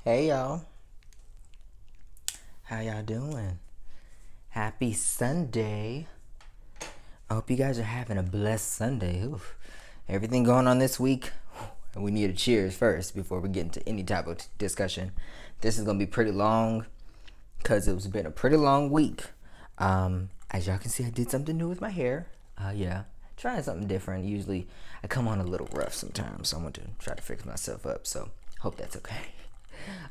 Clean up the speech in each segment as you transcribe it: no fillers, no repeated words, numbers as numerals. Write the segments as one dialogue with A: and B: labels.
A: Hey y'all, how y'all doing? Happy Sunday. I hope you guys are having a blessed Sunday. Oof. Everything going on this week, and we need a cheers first before we get into any type of discussion. This is gonna be pretty long because it's been a pretty long week. As y'all can see, I did something new with my hair. Yeah, trying something different. Usually, I come on a little rough sometimes, so I want to try to fix myself up. So, hope that's okay.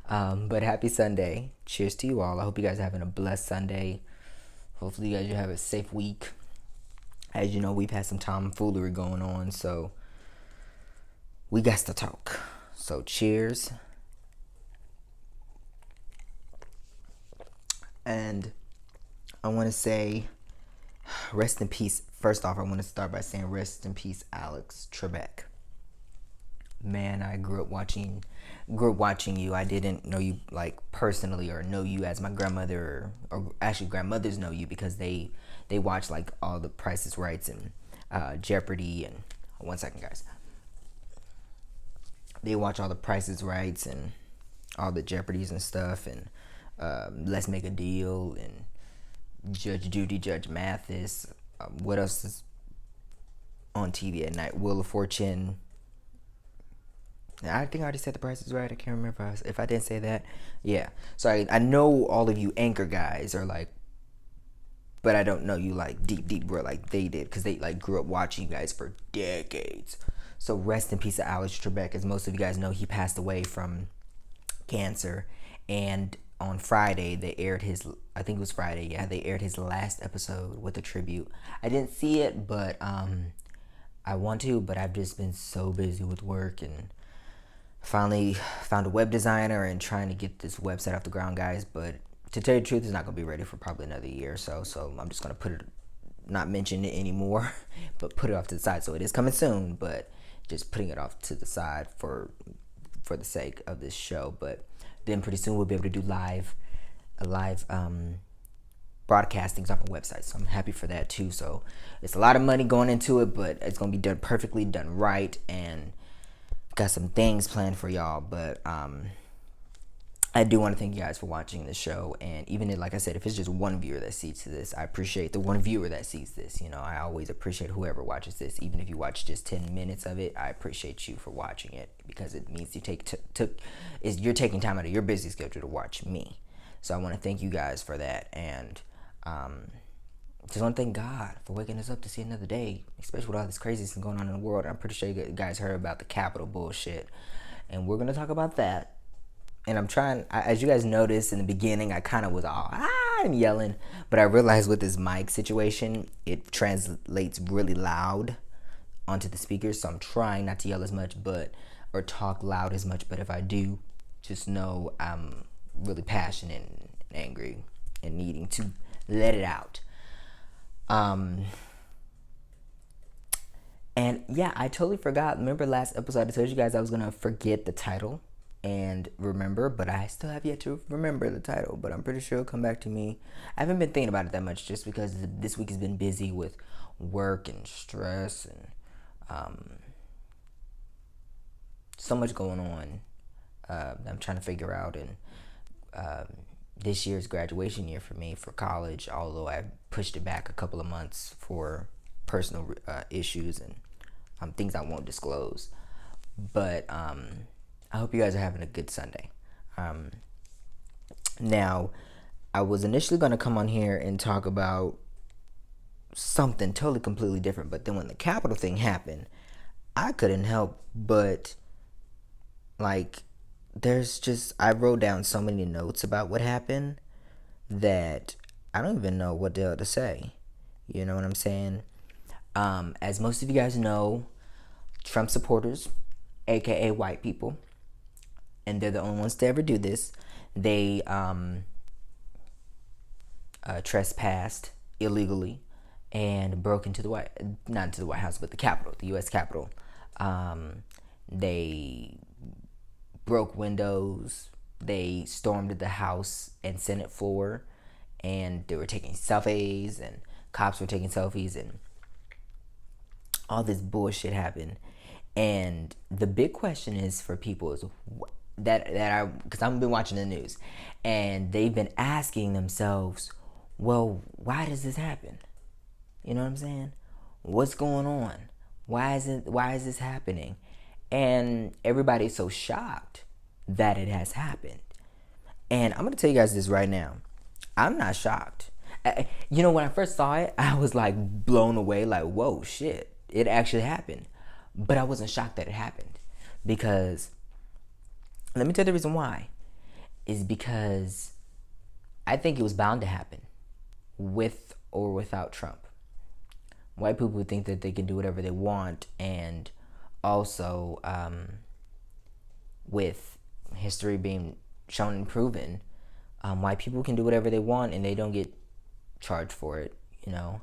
A: But happy Sunday. Cheers to you all. I hope you guys are having a blessed Sunday. Hopefully, you guys will have a safe week. As you know, we've had some tomfoolery going on, so we got to talk. So, cheers. And I want to say rest in peace. First off, I want to start by saying rest in peace, Alex Trebek. Man, I grew up watching you. I didn't know you like personally or know you as my grandmother, or actually grandmothers know you because they watch like all the Price is Rights and Jeopardy and one second guys. They watch all the Price is Rights and all the Jeopardies and stuff and Let's Make a Deal and Judge Judy, Judge Mathis. What else is on TV at night? Wheel of Fortune. I think I already said the Price is Right. I can't remember if I didn't say that. Yeah. So I know all of you anchor guys are like, but I don't know you like deep bro like they did because they like grew up watching you guys for decades. So rest in peace to Alex Trebek. As most of you guys know, he passed away from cancer, and on Friday they aired his. I think it was Friday. Yeah, they aired his last episode with a tribute. I didn't see it, but I want to, but I've just been so busy with work and finally found a web designer and trying to get this website off the ground, guys. But to tell you the truth, it's not gonna be ready for probably another year or so. So I'm just gonna put it, not mention it anymore, but put it off to the side. So it is coming soon, but just putting it off to the side for the sake of this show. But then pretty soon we'll be able to do live broadcastings on my website. So I'm happy for that too. So it's a lot of money going into it, but it's gonna be done perfectly, done right, and got some things planned for y'all. But I do want to thank you guys for watching this show. And even if, like I said, if it's just one viewer that sees this, I appreciate the one viewer that sees this. You know, I always appreciate whoever watches this. Even if you watch just 10 minutes of it, I appreciate you for watching it because it means you you're taking time out of your busy schedule to watch me. So I want to thank you guys for that. And just want to thank God for waking us up to see another day, especially with all this craziness going on in the world. I'm pretty sure you guys heard about the Capitol bullshit, and we're gonna talk about that. And I'm trying, as you guys noticed in the beginning, I kind of was all and yelling, but I realized with this mic situation, it translates really loud onto the speakers. So I'm trying not to yell as much, or talk loud as much. But if I do, just know I'm really passionate and angry and needing to let it out. And yeah, I totally forgot. Remember last episode I told you guys I was gonna forget the title and remember, but I still have yet to remember the title, but I'm pretty sure it'll come back to me. I haven't been thinking about it that much just because this week has been busy with work and stress and so much going on. I'm trying to figure out, and this year's graduation year for me for college, although I pushed it back a couple of months for personal issues and things I won't disclose. But I hope you guys are having a good Sunday. Now, I was initially going to come on here and talk about something totally completely different, but then when the Capitol thing happened, I couldn't help but like I wrote down so many notes about what happened that I don't even know what the hell to say. You know what I'm saying? As most of you guys know, Trump supporters, aka white people, and they're the only ones to ever do this, they trespassed illegally and broke into not into the White House, but the Capitol, the U.S. Capitol. They broke windows. They stormed the House and Senate floor, and they were taking selfies, and cops were taking selfies, and all this bullshit happened. And the big question is for people is because I've been watching the news, and they've been asking themselves, well, why does this happen? You know what I'm saying? What's going on? Why is this happening? And everybody's so shocked that it has happened. And I'm gonna tell you guys this right now. I'm not shocked. When I first saw it, I was like blown away, like, whoa, shit, it actually happened. But I wasn't shocked that it happened, because let me tell you the reason why. Is because I think it was bound to happen, with or without Trump. White people think that they can do whatever they want, and also with history being shown and proven, white people can do whatever they want and they don't get charged for it. A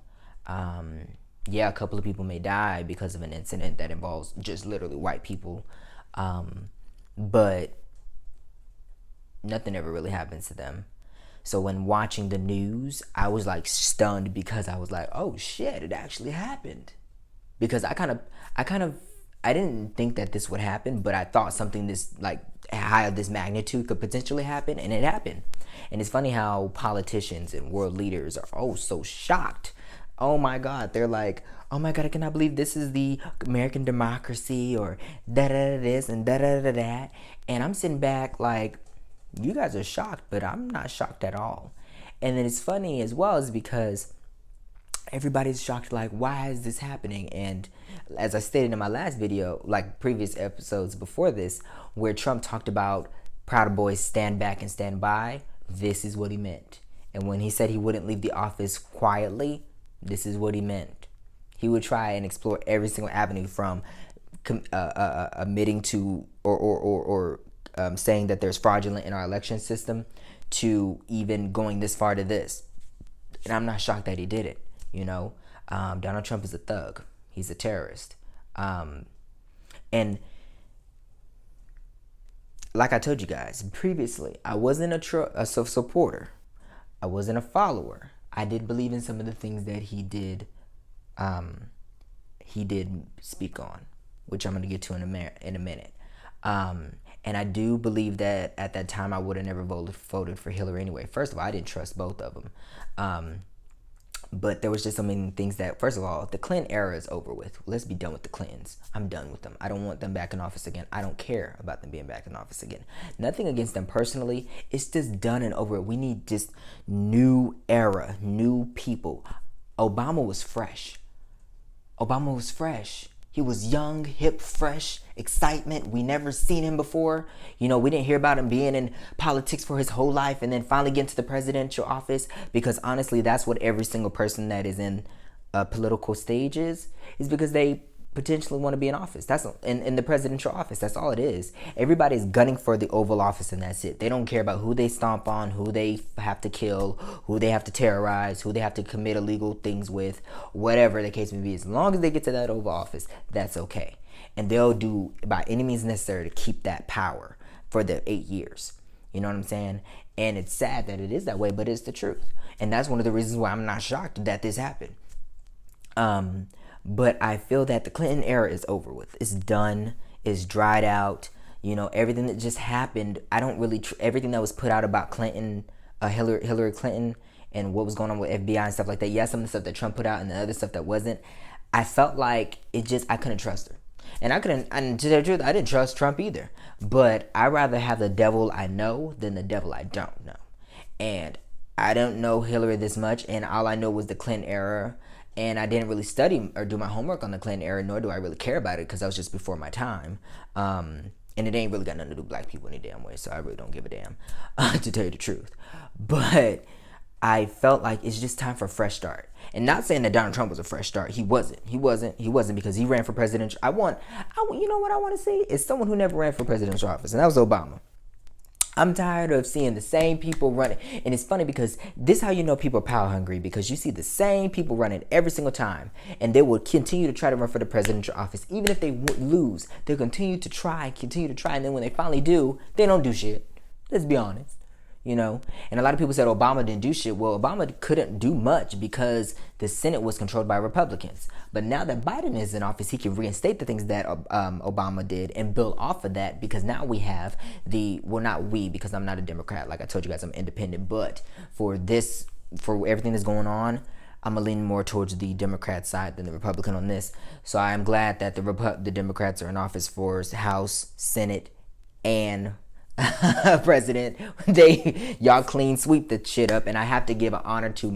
A: couple of people may die because of an incident that involves just literally white people, but nothing ever really happens to them. So when watching the news, I was like stunned, because I was like, oh shit, it actually happened. Because I didn't think that this would happen, but I thought something this like high of this magnitude could potentially happen, and it happened. And it's funny how politicians and world leaders are so shocked. Oh my God, they're like, oh my God, I cannot believe this is the American democracy, or da da da this and da da da that. And I'm sitting back like, you guys are shocked, but I'm not shocked at all. And then it's funny as well, is because everybody's shocked, like, why is this happening? And as I stated in my last video, like previous episodes before this, where Trump talked about Proud Boys stand back and stand by, this is what he meant. And when he said he wouldn't leave the office quietly, this is what he meant. He would try and explore every single avenue, from admitting to or saying that there's fraudulent in our election system, to even going this far to this. And I'm not shocked that he did it. Donald Trump is a thug. He's a terrorist. And like I told you guys previously, I wasn't a supporter. I wasn't a follower. I did believe in some of the things that he did speak on, which I'm going to get to in a minute. And I do believe that at that time I would have never voted for Hillary anyway. First of all, I didn't trust both of them. But there was just so many things that, first of all, the Clinton era is over with. Let's be done with the Clintons. I'm done with them. I don't want them back in office again. I don't care about them being back in office again. Nothing against them personally. It's just done and over. We need just new era, new people. Obama was fresh. He was young, hip, fresh, excitement. We never seen him before. We didn't hear about him being in politics for his whole life and then finally get into the presidential office, because honestly, that's what every single person that is in a political stage is because they potentially want to be in office. That's in the presidential office. That's all it is. Everybody's gunning for the Oval Office, and that's it. They don't care about who they stomp on, who they have to kill, who they have to terrorize, who they have to commit illegal things with, whatever the case may be. As long as they get to that Oval Office, that's okay. And they'll do by any means necessary to keep that power for the 8 years. You know what I'm saying? And it's sad that it is that way, but it's the truth. And that's one of the reasons why I'm not shocked that this happened. But I feel that the Clinton era is over with. It's done. It's dried out. Everything that just happened, I don't really... everything that was put out about Clinton, Hillary Clinton, and what was going on with FBI and stuff like that. Yeah, some of the stuff that Trump put out and the other stuff that wasn't. I felt like I couldn't trust her. And to tell the truth, I didn't trust Trump either. But I'd rather have the devil I know than the devil I don't know. And I don't know Hillary this much, and all I know was the Clinton era. And I didn't really study or do my homework on the Clinton era, nor do I really care about it, because that was just before my time. And it ain't really got nothing to do with black people any damn way, so I really don't give a damn, to tell you the truth. But I felt like it's just time for a fresh start. And not saying that Donald Trump was a fresh start. He wasn't, because he ran for presidential. You know what I want to see? Is someone who never ran for presidential office, and that was Obama. I'm tired of seeing the same people running. And it's funny, because this is how you know people are power hungry, because you see the same people running every single time. And they will continue to try to run for the presidential office. Even if they lose, they'll continue to try. And then when they finally do, they don't do shit. Let's be honest. you know. And a lot of people said Obama didn't do shit. Well, Obama couldn't do much because the Senate was controlled by Republicans. But now that Biden is in office, he can reinstate the things that Obama did and build off of that, because now we have not we, because I'm not a Democrat. Like I told you guys, I'm independent. But for everything that's going on, I'm gonna lean more towards the Democrat side than the Republican on this. So I am glad that the Democrats are in office for House, Senate, and President. Y'all clean sweep the shit up, and I have to give an honor to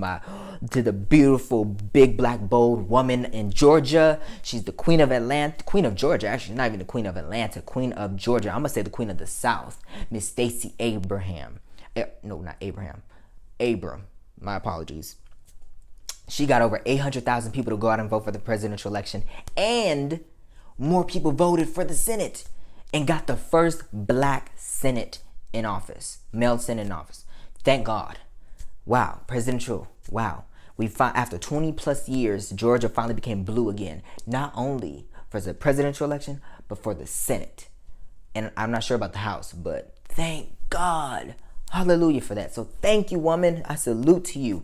A: the beautiful big black bold woman in Georgia. She's the Queen of Atlanta, Queen of Georgia. Actually, not even the Queen of Atlanta, Queen of Georgia. I'm gonna say the Queen of the South, Miss Stacey Abraham. No, not Abraham. Abram. My apologies. She got over 800,000 people to go out and vote for the presidential election, and more people voted for the Senate, and got the first black Senate in office, male Senate in office. Thank God. Wow, presidential. Wow. After 20 plus years, Georgia finally became blue again, not only for the presidential election, but for the Senate. And I'm not sure about the House, but thank God. Hallelujah for that. So thank you, woman. I salute to you.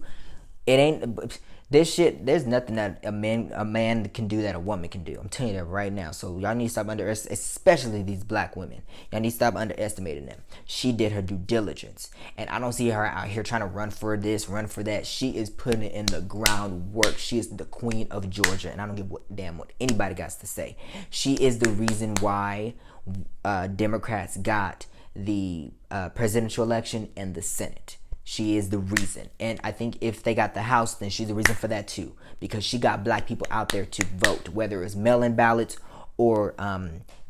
A: It ain't this shit. There's nothing that a man can do that a woman can do. I'm telling you that right now. So y'all need to stop especially these black women. Y'all need to stop underestimating them. She did her due diligence, and I don't see her out here trying to run for this, run for that. She is putting it in the groundwork. She is the Queen of Georgia, and I don't give a damn what anybody got to say. She is the reason why Democrats got the presidential election and the Senate. She is the reason. And I think if they got the House, then she's the reason for that too. Because she got black people out there to vote, whether it's mail-in ballots or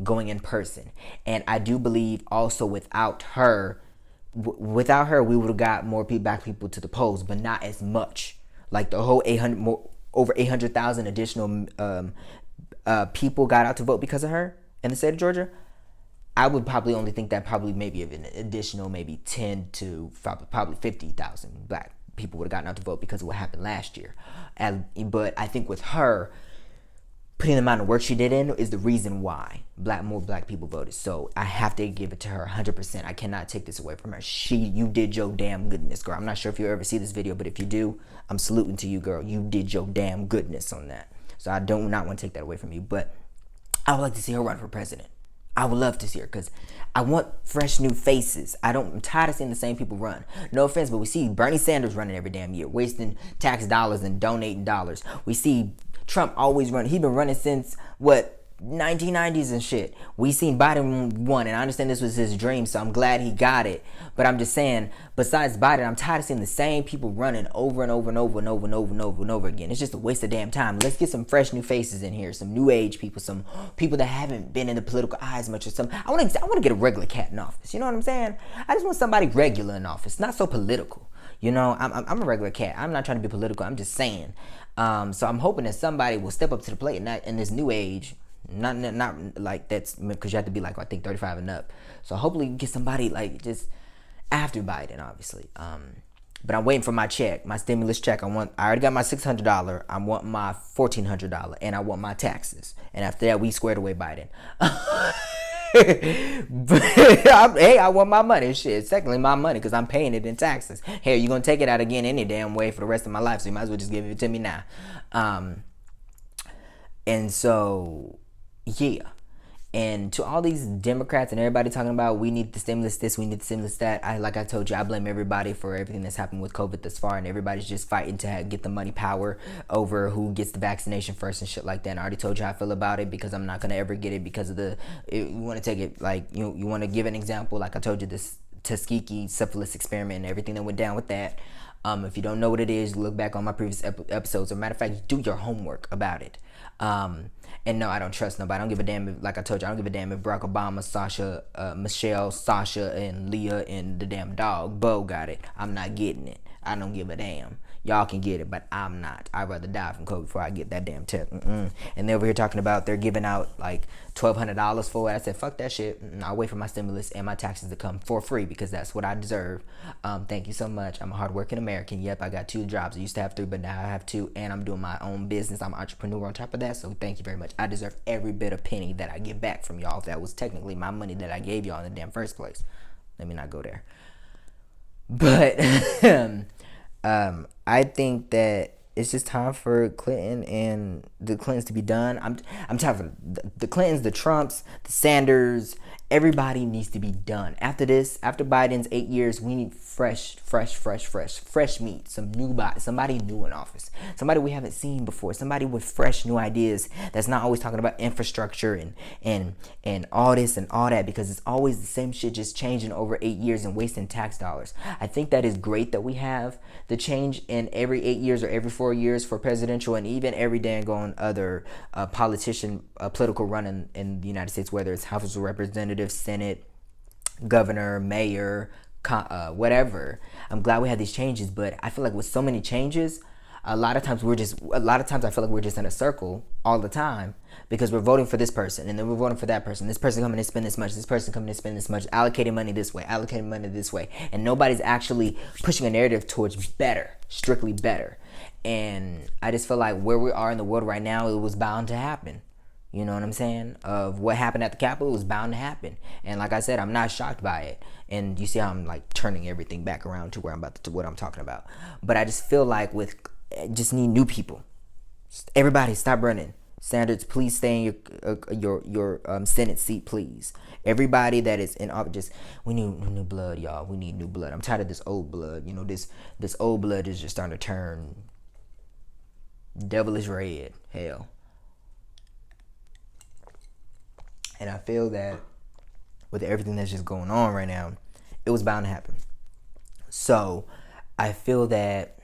A: going in person. And I do believe also without her, we would have got more black people to the polls, but not as much. Like the whole over 800,000 additional people got out to vote because of her in the state of Georgia. I would probably only think that maybe an additional 10 to probably 50,000 black people would have gotten out to vote because of what happened last year. But I think with her, putting the amount of work she did in is the reason why more black people voted. So I have to give it to her 100%. I cannot take this away from her. You did your damn goodness, girl. I'm not sure if you'll ever see this video, but if you do, I'm saluting to you, girl. You did your damn goodness on that. So I do not want to take that away from you. But I would like to see her run for president. I would love to see her because I want fresh new faces. I'm tired of seeing the same people run. No offense, but we see Bernie Sanders running every damn year, wasting tax dollars and donating dollars. We see Trump always running. He's been running since 1990s and shit. We seen Biden won, and I understand this was his dream, so I'm glad he got it. But I'm just saying, besides Biden, I'm tired of seeing the same people running over and over and over and over and over and over and over again. It's just a waste of damn time. Let's get some fresh new faces in here, some new age people, some people that haven't been in the political eye as much, or some. I want to get a regular cat in office. You know what I'm saying? I just want somebody regular in office, not so political. You know, I'm a regular cat. I'm not trying to be political. I'm just saying. So I'm hoping that somebody will step up to the plate, not in this new age. Not like that's because you have to be like I think 35 and up. So hopefully you get somebody like just after Biden, obviously. But I'm waiting for my check, my stimulus check. I already got my $600. I want my $1,400, and I want my taxes. And after that, we squared away Biden. But hey, I want my money. Shit, it's technically my money because I'm paying it in taxes. Hey, you're gonna take it out again any damn way for the rest of my life, so you might as well just give it to me now. And so. Yeah. And to all these Democrats and everybody talking about we need the stimulus this, we need the stimulus that, like I told you, I blame everybody for everything that's happened with COVID thus far, and everybody's just fighting to get the money power over who gets the vaccination first and shit like that. And I already told you how I feel about it because I'm not going to ever get it because of you want to take it like, you want to give an example, like I told you, this Tuskegee syphilis experiment and everything that went down with that. If you don't know what it is, look back on my previous episodes. As a matter of fact, do your homework about it. And no, I don't trust nobody. I don't give a damn if, like I told you, I don't give a damn if Barack Obama, Michelle, Sasha, and Leah, and the damn dog, Bo got it. I'm not getting it. I don't give a damn. Y'all can get it, but I'm not. I'd rather die from COVID before I get that damn test. And they're over here talking about they're giving out like $1,200 for it. I said, fuck that shit. I'll wait for my stimulus and my taxes to come for free because that's what I deserve. Thank you so much. I'm a hardworking American. Yep, I got 2 jobs. I used to have 3, but now I have 2, and I'm doing my own business. I'm an entrepreneur on top of that, so thank you very much. I deserve every bit of penny that I get back from y'all. If that was technically my money that I gave y'all in the damn first place. Let me not go there. But I think that it's just time for Clinton and the Clintons to be done. I'm tired of the Clintons, the Trumps, the Sanders. Everybody needs to be done. After this, after Biden's 8 years, we need fresh meat. Some new body, somebody new in office, somebody we haven't seen before, somebody with fresh new ideas that's not always talking about infrastructure and all this and all that, because it's always the same shit just changing over 8 years and wasting tax dollars. I think that is great that we have the change in every 8 years or every 4 years for presidential, and even every dang on other political run in the United States, whether it's House of Representatives, Senate, governor, mayor, whatever. I'm glad we had these changes, but I feel like with so many changes, a lot of times I feel like we're just in a circle all the time, because we're voting for this person and then we're voting for that person. This person coming to spend this much, this person coming to spend this much, allocating money this way, allocating money this way, and nobody's actually pushing a narrative towards better, strictly better. And I just feel like where we are in the world right now, it was bound to happen. You know what I'm saying? Of what happened at the Capitol was bound to happen. And like I said, I'm not shocked by it. And you see how I'm like turning everything back around to where I'm about to what I'm talking about. But I just feel like just need new people. Everybody stop running. Sanders, please stay in your Senate seat, please. Everybody that is in office, we need new blood, y'all. We need new blood. I'm tired of this old blood. You know, this old blood is just starting to turn devilish red. Hell. And I feel that with everything that's just going on right now, it was bound to happen. So I feel that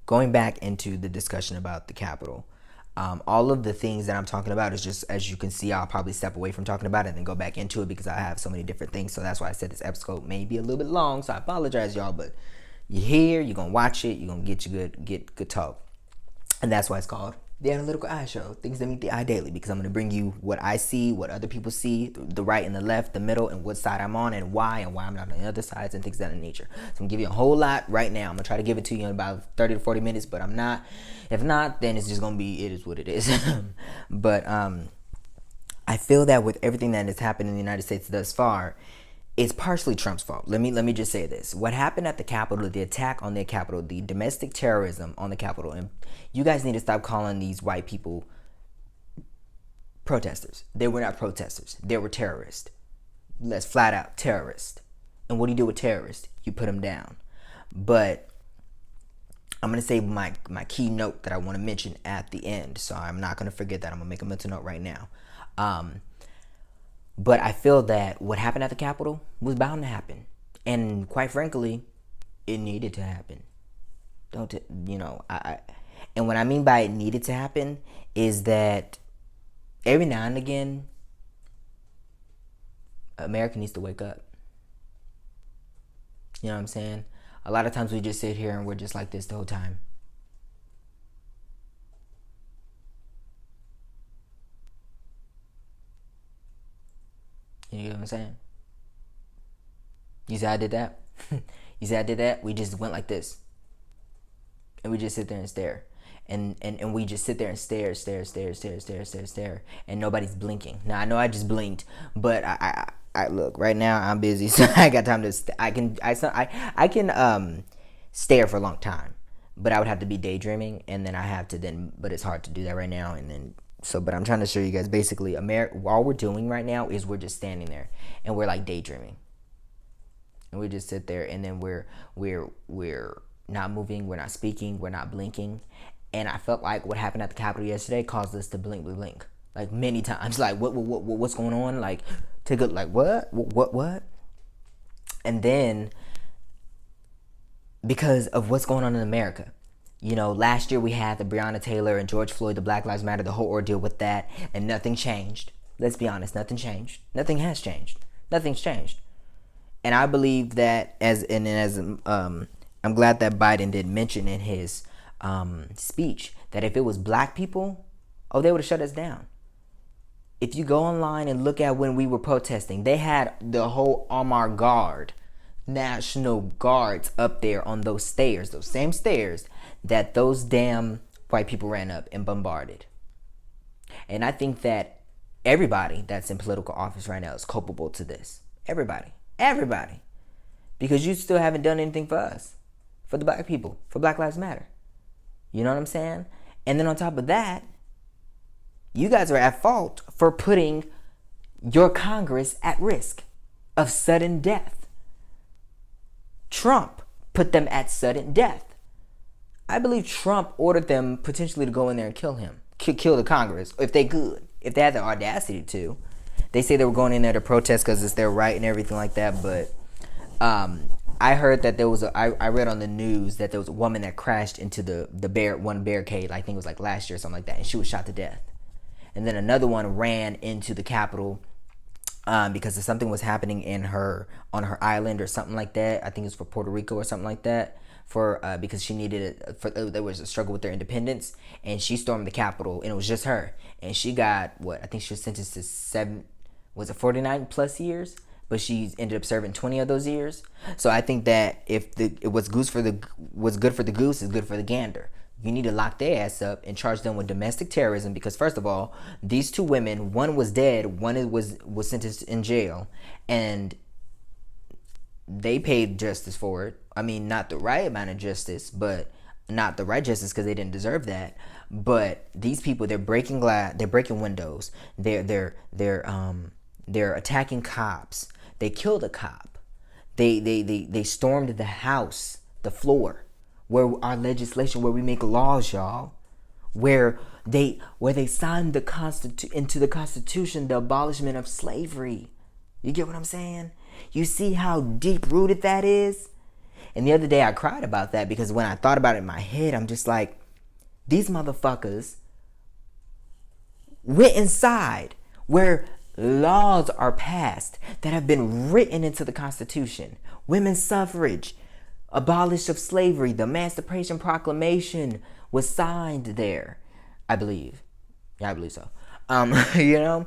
A: going back into the discussion about the Capitol, all of the things that I'm talking about is just, as you can see, I'll probably step away from talking about it and then go back into it, because I have so many different things. So that's why I said this episode may be a little bit long. So I apologize, y'all, but you're here, you're going to watch it, you're going to get good talk. And that's why it's called The Analytical Eye Show, things that meet the eye daily, because I'm going to bring you what I see, what other people see, the right and the left, the middle, and what side I'm on, and why I'm not on the other sides, and things of that nature. So I'm going to give you a whole lot right now. I'm going to try to give it to you in about 30 to 40 minutes, but I'm not. If not, then it's just going to be, it is what it is. But I feel that with everything that has happened in the United States thus far, it's partially Trump's fault. Let me just say this. What happened at the Capitol, the attack on the Capitol, the domestic terrorism on the Capitol, and you guys need to stop calling these white people protesters. They were not protesters. They were terrorists. Let's flat out terrorists. And what do you do with terrorists? You put them down. But I'm going to say my key note that I want to mention at the end. So I'm not going to forget that. I'm going to make a mental note right now. But I feel that what happened at the Capitol was bound to happen. And quite frankly, it needed to happen. And what I mean by it needed to happen is that every now and again, America needs to wake up. You know what I'm saying? A lot of times we just sit here and we're just like this the whole time. You know what I'm saying? You see how I did that? You see how I did that? We just went like this. And we just sit there and stare. And we just sit there and stare. And nobody's blinking. Now, I know I just blinked. But I look, right now I'm busy. So I got time to, I can stare for a long time. But I would have to be daydreaming. And then I have to then, but it's hard to do that right now. And then, but I'm trying to show you guys basically all we're doing right now is we're just standing there and we're like daydreaming, and we just sit there, and then we're not moving, we're not speaking, we're not blinking. And I felt like what happened at the Capitol yesterday caused us to blink like many times. Like what's going on? Like take a like what? And then because of what's going on in America. You know, last year we had the Breonna Taylor and George Floyd, the Black Lives Matter, the whole ordeal with that, and nothing changed. Let's be honest, nothing changed. Nothing has changed. Nothing's changed. And I believe that I'm glad that Biden did mention in his speech that if it was black people, they would have shut us down. If you go online and look at when we were protesting, they had the whole Armored Guard, National Guards up there on those stairs, those same stairs that those damn white people ran up and bombarded. And I think that everybody that's in political office right now is culpable to this. Everybody. Everybody. Because you still haven't done anything for us, for the black people, for Black Lives Matter. You know what I'm saying? And then on top of that, you guys are at fault for putting your Congress at risk of sudden death. Trump put them at sudden death. I believe Trump ordered them potentially to go in there and kill him, kill the Congress, if they could, if they had the audacity to. They say they were going in there to protest because it's their right and everything like that, but I heard that there was I read on the news that there was a woman that crashed into the one barricade, I think it was like last year or something like that, and she was shot to death. And then another one ran into the Capitol because something was happening on her island or something like that. I think it was for Puerto Rico or something like that. Because she needed it. There was a struggle with their independence, and she stormed the Capitol, and it was just her. And she got I think she was sentenced to 49 plus years, but she ended up serving 20 of those years. So I think that if what's good for the goose is good for the gander. You need to lock their ass up and charge them with domestic terrorism because, first of all, these two women, one was dead, one was sentenced in jail, and they paid justice for it. I mean, not the right amount of justice, but not the right justice because they didn't deserve that. But these people, they're breaking glass, they're breaking windows, they're attacking cops. They killed a cop. They stormed the house, the floor, where our legislation, where we make laws, y'all, where they signed into the Constitution the abolishment of slavery. You get what I'm saying? You see how deep rooted that is? And the other day I cried about that because when I thought about it in my head, I'm just like, these motherfuckers went inside where laws are passed that have been written into the Constitution. Women's suffrage, abolish of slavery, the Emancipation Proclamation was signed there, I believe. Yeah, I believe so. You know?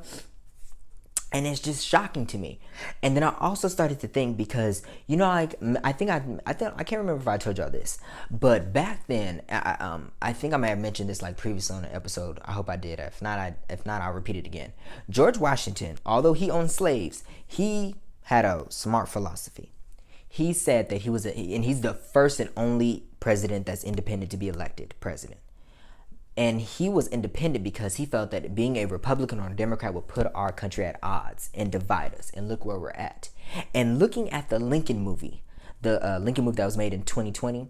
A: And it's just shocking to me. And then I also started to think because, you know, like I can't remember if I told y'all this, but back then, I think I may have mentioned this like previously on an episode. I hope I did. If not, I'll repeat it again. George Washington, although he owned slaves, he had a smart philosophy. He said that he's the first and only president that's independent to be elected president. And he was independent because he felt that being a Republican or a Democrat would put our country at odds and divide us. And look where we're at. And looking at the Lincoln movie, that was made in 2020,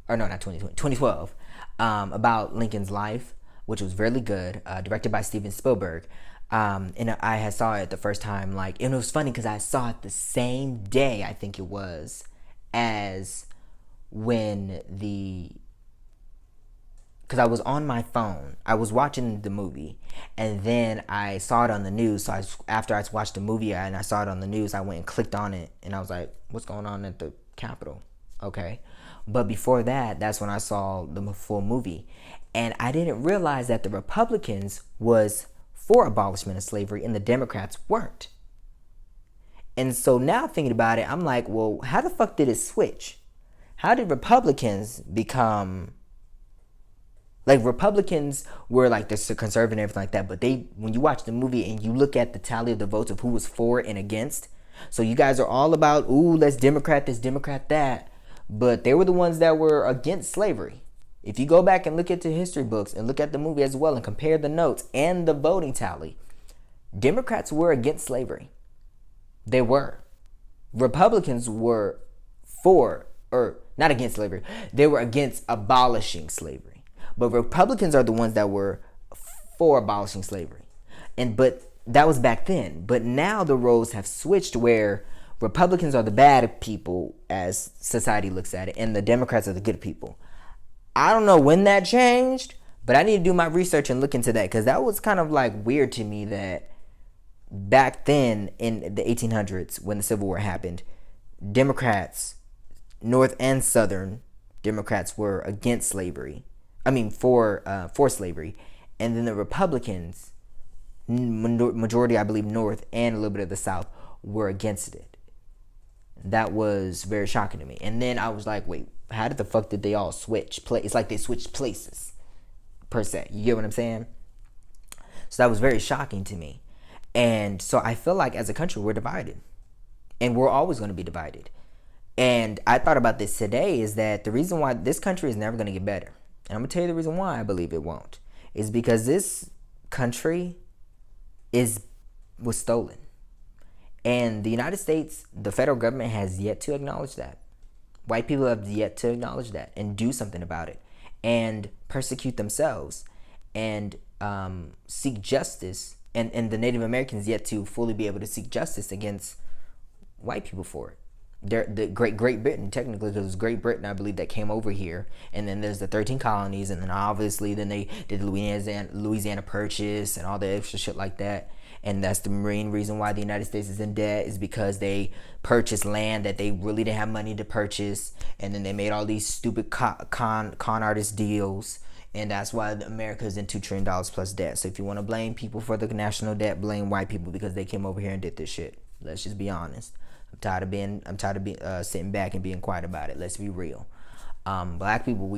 A: or no, not 2020, 2012, about Lincoln's life, which was really good, directed by Steven Spielberg. And I had saw it the first time, and it was funny because I saw it the same day, I think it was, as when because I was on my phone. I was watching the movie, and then I saw it on the news. So after I watched the movie and I saw it on the news, I went and clicked on it, and I was like, what's going on at the Capitol? Okay. But before that, that's when I saw the full movie. And I didn't realize that the Republicans was for abolishment of slavery and the Democrats weren't. And so now thinking about it, I'm like, well, how the fuck did it switch? How did Republicans become... Republicans were the conservative and everything like that, but when you watch the movie and you look at the tally of the votes of who was for and against, so you guys are all about, ooh, let's Democrat this, Democrat that, but they were the ones that were against slavery. If you go back and look at the history books and look at the movie as well and compare the notes and the voting tally, Democrats were against slavery. They were. Republicans were not against slavery. They were against abolishing slavery. But Republicans are the ones that were for abolishing slavery. But that was back then. But now the roles have switched where Republicans are the bad people as society looks at it, and the Democrats are the good people. I don't know when that changed, but I need to do my research and look into that, because that was kind of weird to me that back then in the 1800s when the Civil War happened, Democrats, North and Southern Democrats, were against slavery. For slavery. And then the Republicans, majority, I believe, North and a little bit of the South, were against it. That was very shocking to me. And then I was like, wait, how did the fuck did they all switch? It's like they switched places, per se. You get what I'm saying? So that was very shocking to me. And so I feel like as a country, we're divided. And we're always going to be divided. And I thought about this today is that the reason why this country is never going to get better, and I'm going to tell you the reason why I believe it won't, is because this country was stolen. And the United States, the federal government has yet to acknowledge that. White people have yet to acknowledge that and do something about it and persecute themselves and seek justice. And the Native Americans yet to fully be able to seek justice against white people for it. The Great Britain, technically, because it was Great Britain, I believe, that came over here, and then there's the 13 colonies, and then obviously then they did the Louisiana Purchase and all the extra shit like that. And that's the main reason why the United States is in debt, is because they purchased land that they really didn't have money to purchase, and then they made all these stupid con artist deals, and that's why America is in $2 trillion plus debt. So if you want to blame people for the national debt, blame white people because they came over here and did this shit. Let's just be honest. I'm tired of sitting back and being quiet about it. Let's be real. Black people,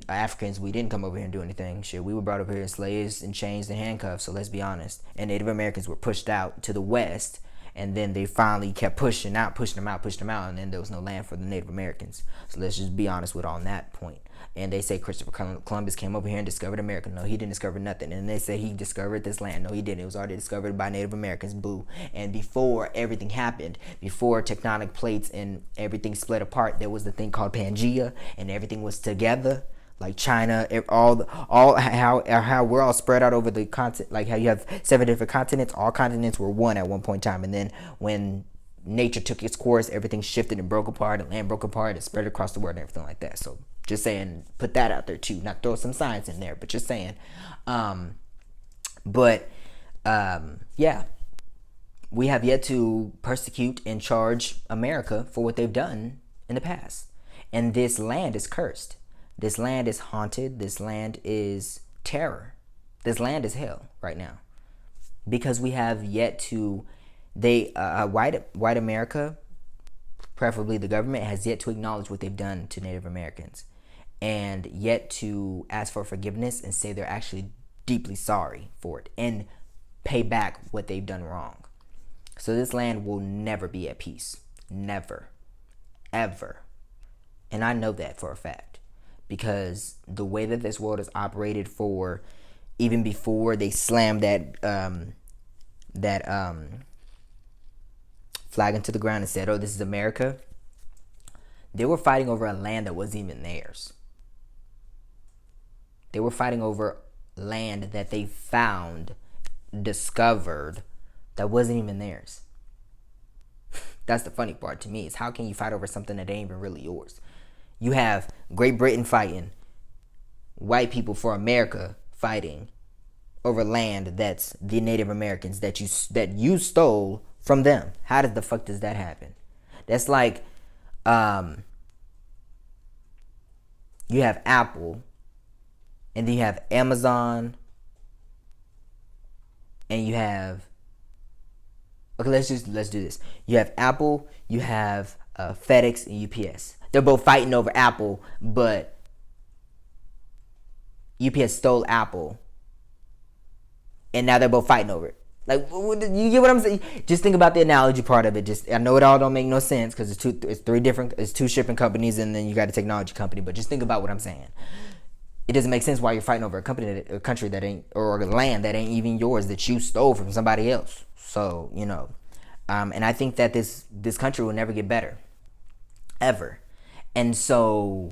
A: Africans, we didn't come over here and do anything. Shit, we were brought over here as slaves and chains and handcuffs. So let's be honest. And Native Americans were pushed out to the West, and then they finally kept pushing them out, and then there was no land for the Native Americans. So let's just be honest with on that point. And they say Christopher Columbus came over here and discovered America. No, he didn't discover nothing. And they say he discovered this land. No, he didn't. It was already discovered by Native Americans. Boo. And before everything happened, before tectonic plates and everything split apart, there was the thing called Pangea, and everything was together. Like China, how we're all spread out over the continent. Like how you have 7 different continents. All continents were one at one point in time. And then when nature took its course, everything shifted and broke apart, and land broke apart and spread across the world and everything like that. So just saying, put that out there too. Not throw some science in there, but just saying. Yeah, we have yet to persecute and charge America for what they've done in the past. And this land is cursed. This land is haunted. This land is terror. This land is hell right now. Because we have yet to, white America, preferably the government, has yet to acknowledge what they've done to Native Americans, and yet to ask for forgiveness and say they're actually deeply sorry for it and pay back what they've done wrong. So this land will never be at peace. Never. Ever. And I know that for a fact, because the way that this world has operated for, even before they slammed that flag into the ground and said, oh, this is America, they were fighting over a land that wasn't even theirs. They were fighting over land that they found, discovered, that wasn't even theirs. That's the funny part to me, is how can you fight over something that ain't even really yours? You have Great Britain fighting, white people for America fighting over land that's the Native Americans that you stole from them. How the fuck does that happen? That's like, you have Apple, and then you have Amazon, and you have, okay, let's do this. You have Apple, you have FedEx and UPS. They're both fighting over Apple, but UPS stole Apple, and now they're both fighting over it. Like, you get what I'm saying? Just think about the analogy part of it. I know it all don't make no sense because it's two shipping companies, and then you got a technology company. But just think about what I'm saying. It doesn't make sense why you're fighting over a country that ain't, or land that ain't even yours, that you stole from somebody else. So, and I think that this country will never get better, ever. And so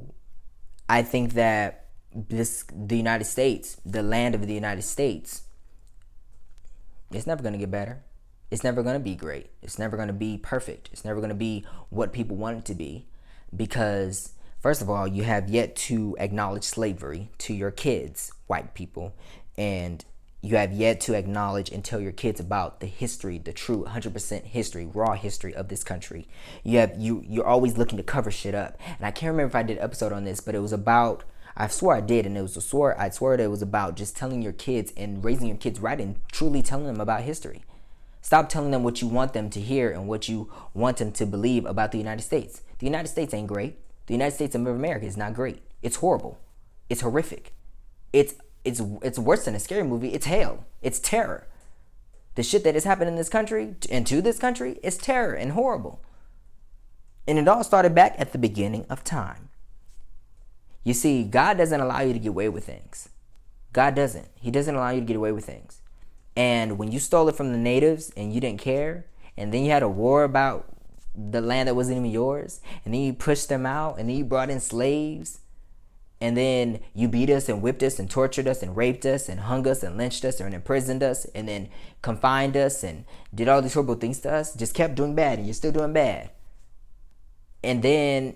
A: I think that the United States, the land of the United States, it's never going to get better. It's never going to be great. It's never going to be perfect. It's never going to be what people want it to be, because first of all, you have yet to acknowledge slavery to your kids, white people, and you have yet to acknowledge and tell your kids about the history, the true 100% history, raw history of this country. You're always looking to cover shit up. And I can't remember if I did an episode on this, but it was about, I swore I did, and I swore that it was about just telling your kids and raising your kids right and truly telling them about history. Stop telling them what you want them to hear and what you want them to believe about the United States. The United States ain't great. The United States of America is not great. It's horrible. It's horrific. It's worse than a scary movie. It's hell. It's terror. The shit that has happened in this country and to this country is terror and horrible. And it all started back at the beginning of time. You see, God doesn't allow you to get away with things. God doesn't. He doesn't allow you to get away with things. And when you stole it from the natives and you didn't care, and then you had a war about the land that wasn't even yours, and then you pushed them out, and then you brought in slaves, and then you beat us and whipped us and tortured us and raped us and hung us and lynched us and imprisoned us and then confined us and did all these horrible things to us, just kept doing bad, and you're still doing bad. And then,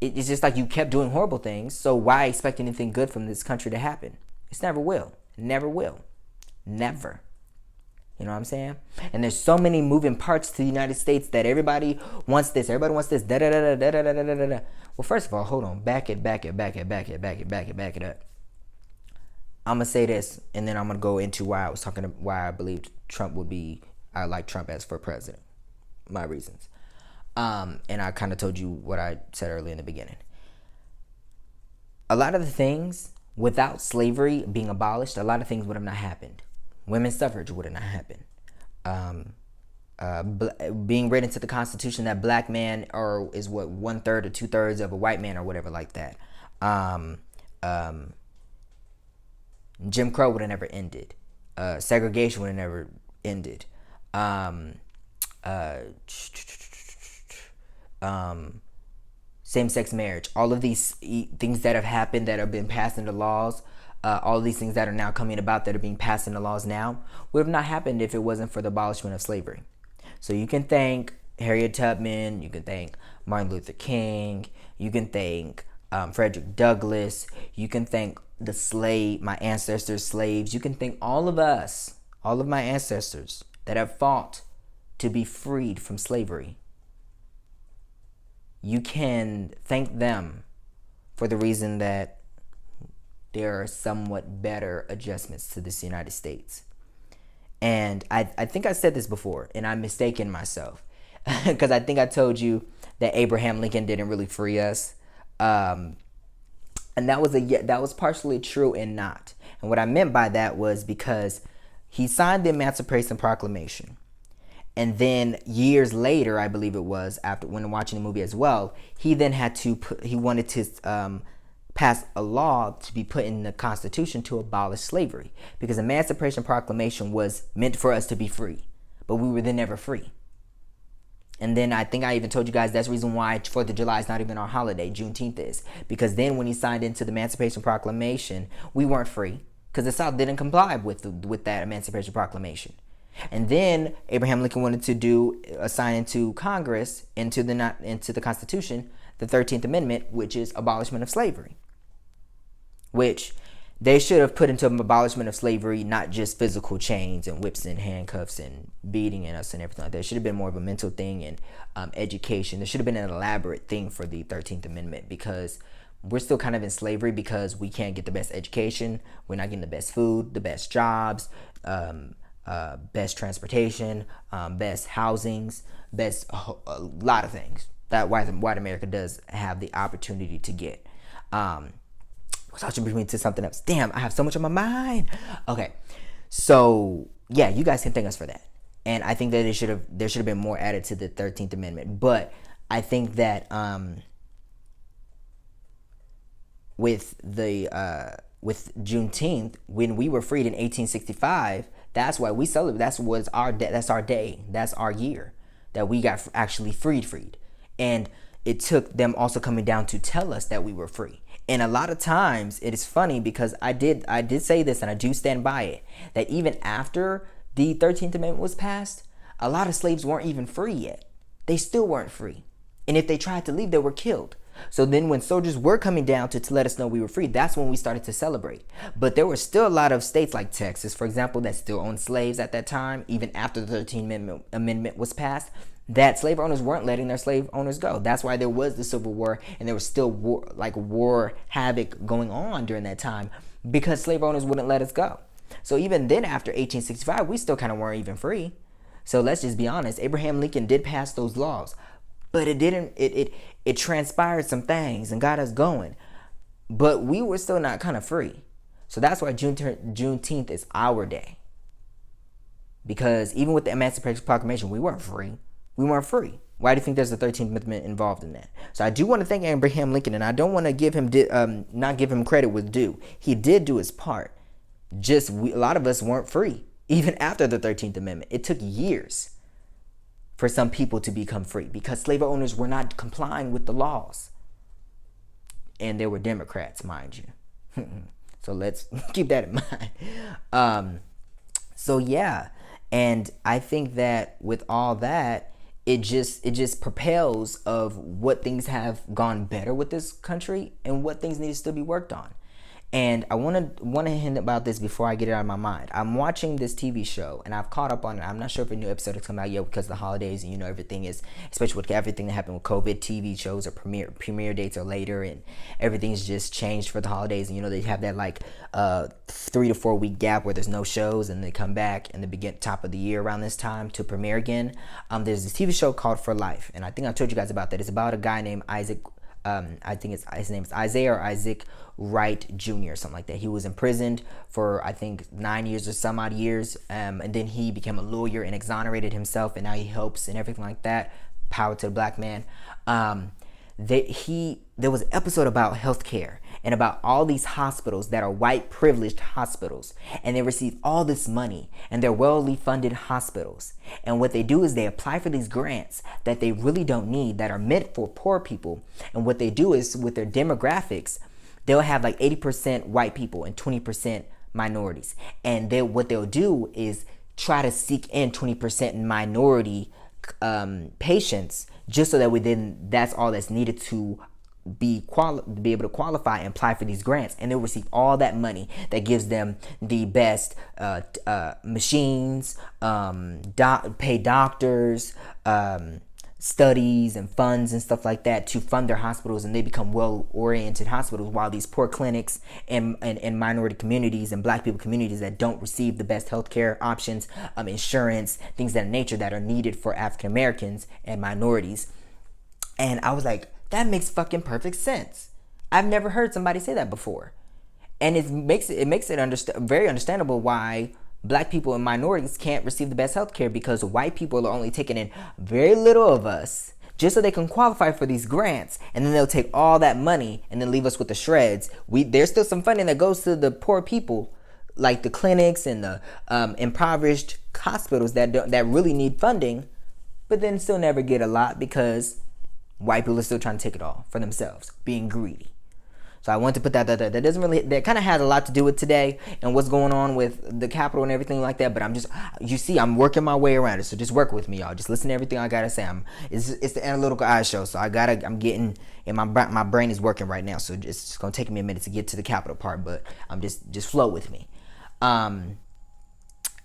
A: it's just like you kept doing horrible things, so why expect anything good from this country to happen? It's never will. Never will. Never. You know what I'm saying? And there's so many moving parts to the United States that everybody wants this. Everybody wants this. Da da da da da da da da da. Well, first of all, hold on. Back it up. I'm gonna say this, and then I'm gonna go into why I believed I like Trump as for president. My reasons. And I kind of told you what I said earlier in the beginning. A lot of the things, without slavery being abolished, a lot of things would have not happened. Women's suffrage would have not happened. Being written into the Constitution that black man is 1/3 or 2/3 of a white man or whatever like that. Jim Crow would have never ended. Segregation would have never ended. Same-sex marriage. All of these things that have happened that have been passed into laws. All of these things that are now coming about that are being passed into laws now would have not happened if it wasn't for the abolishment of slavery. So you can thank Harriet Tubman, you can thank Martin Luther King, you can thank Frederick Douglass, you can thank my ancestors' slaves, you can thank all of us, all of my ancestors that have fought to be freed from slavery. You can thank them for the reason that there are somewhat better adjustments to this United States. And I think I said this before, and I'm mistaken myself. Because I think I told you that Abraham Lincoln didn't really free us. And that was partially true and not. And what I meant by that was because he signed the Emancipation Proclamation. And then years later, I believe it was, after when watching the movie as well, he then he wanted to pass a law to be put in the Constitution to abolish slavery, because the Emancipation Proclamation was meant for us to be free, but we were then never free. And then I think I even told you guys that's the reason why 4th of July is not even our holiday, Juneteenth is, because then when he signed into the Emancipation Proclamation, we weren't free because the South didn't comply with that Emancipation Proclamation. And then Abraham Lincoln wanted to assign into Congress, into the Constitution, the 13th Amendment, which is abolishment of slavery. Which they should have put into abolishment of slavery, not just physical chains and whips and handcuffs and beating us and everything like that. It should have been more of a mental thing and education. There should have been an elaborate thing for the 13th Amendment, because we're still kind of in slavery because we can't get the best education. We're not getting the best food, the best jobs, best transportation, best housings, a lot of things that white America does have the opportunity to get. Which brings me to something else. Damn, I have so much on my mind. Okay, so yeah, you guys can thank us for that, and I think that there should have been more added to the 13th Amendment. But I think that with Juneteenth, when we were freed in 1865, that's why we celebrate. That's our day. That's our year that we got actually freed. And it took them also coming down to tell us that we were free. And a lot of times it is funny, because I did say this, and I do stand by it, that even after the 13th Amendment was passed, a lot of slaves weren't even free yet. They still weren't free. And if they tried to leave, they were killed. So then when soldiers were coming down to let us know we were free, that's when we started to celebrate. But there were still a lot of states like Texas, for example, that still owned slaves at that time, even after the 13th Amendment was passed, that slave owners weren't letting their slave owners go. That's why there was the Civil War, and there was still war havoc going on during that time, because slave owners wouldn't let us go. So even then, after 1865, we still kind of weren't even free. So let's just be honest. Abraham Lincoln did pass those laws, but it transpired some things and got us going, but we were still not kind of free. So that's why Juneteenth is our day, because even with the Emancipation Proclamation, we weren't free. We weren't free. Why do you think there's a 13th Amendment involved in that? So I do want to thank Abraham Lincoln, and I don't want to give him not give him credit with due. He did do his part. Just a lot of us weren't free even after the 13th Amendment. It took years for some people to become free because slave owners were not complying with the laws, and they were Democrats, mind you. So let's keep that in mind. So yeah, and I think that with all that, it just propels of what things have gone better with this country and what things need to still be worked on. And I want to hint about this before I get it out of my mind. I'm watching this TV show and I've caught up on it. I'm not sure if a new episode has come out yet because of the holidays, and you know everything is, especially with everything that happened with COVID, TV shows or premiere dates are later and everything's just changed for the holidays. And you know they have that like 3 to 4 week gap where there's no shows and they come back in the top of the year around this time to premiere again. There's this TV show called For Life, and I think I told you guys about that. It's about a guy named Isaac. I think his name is Isaiah or Isaac Wright Jr. or something like that. He was imprisoned for I think 9 years or some odd years, and then he became a lawyer and exonerated himself, and now he helps and everything like that. Power to the black man. There was an episode about healthcare and about all these hospitals that are white privileged hospitals, and they receive all this money and they're well funded hospitals, and what they do is they apply for these grants that they really don't need, that are meant for poor people. And what they do is with their demographics, they'll have like 80% white people and 20% minorities, and what they'll do is try to seek in 20% minority patients, just so that that's all that's needed to be able to qualify and apply for these grants, and they'll receive all that money that gives them the best machines, pay doctors, studies and funds and stuff like that to fund their hospitals, and they become well-oriented hospitals, while these poor clinics and minority communities and black people communities that don't receive the best healthcare options, insurance, things of that nature that are needed for African Americans and minorities. And I was like, that makes fucking perfect sense. I've never heard somebody say that before. And it makes it very understandable why black people and minorities can't receive the best health care, because white people are only taking in very little of us just so they can qualify for these grants, and then they'll take all that money and then leave us with the shreds. There's still some funding that goes to the poor people, like the clinics and the impoverished hospitals that really need funding, but then still never get a lot because white people are still trying to take it all for themselves, being greedy. So I want to put that that kind of has a lot to do with today and what's going on with the Capitol and everything like that. But I'm working my way around it. So just work with me, y'all. Just listen to everything I gotta say. It's the Analytical Eye Show. So I'm getting, and my brain is working right now. So it's gonna take me a minute to get to the Capitol part, but I'm just flow with me.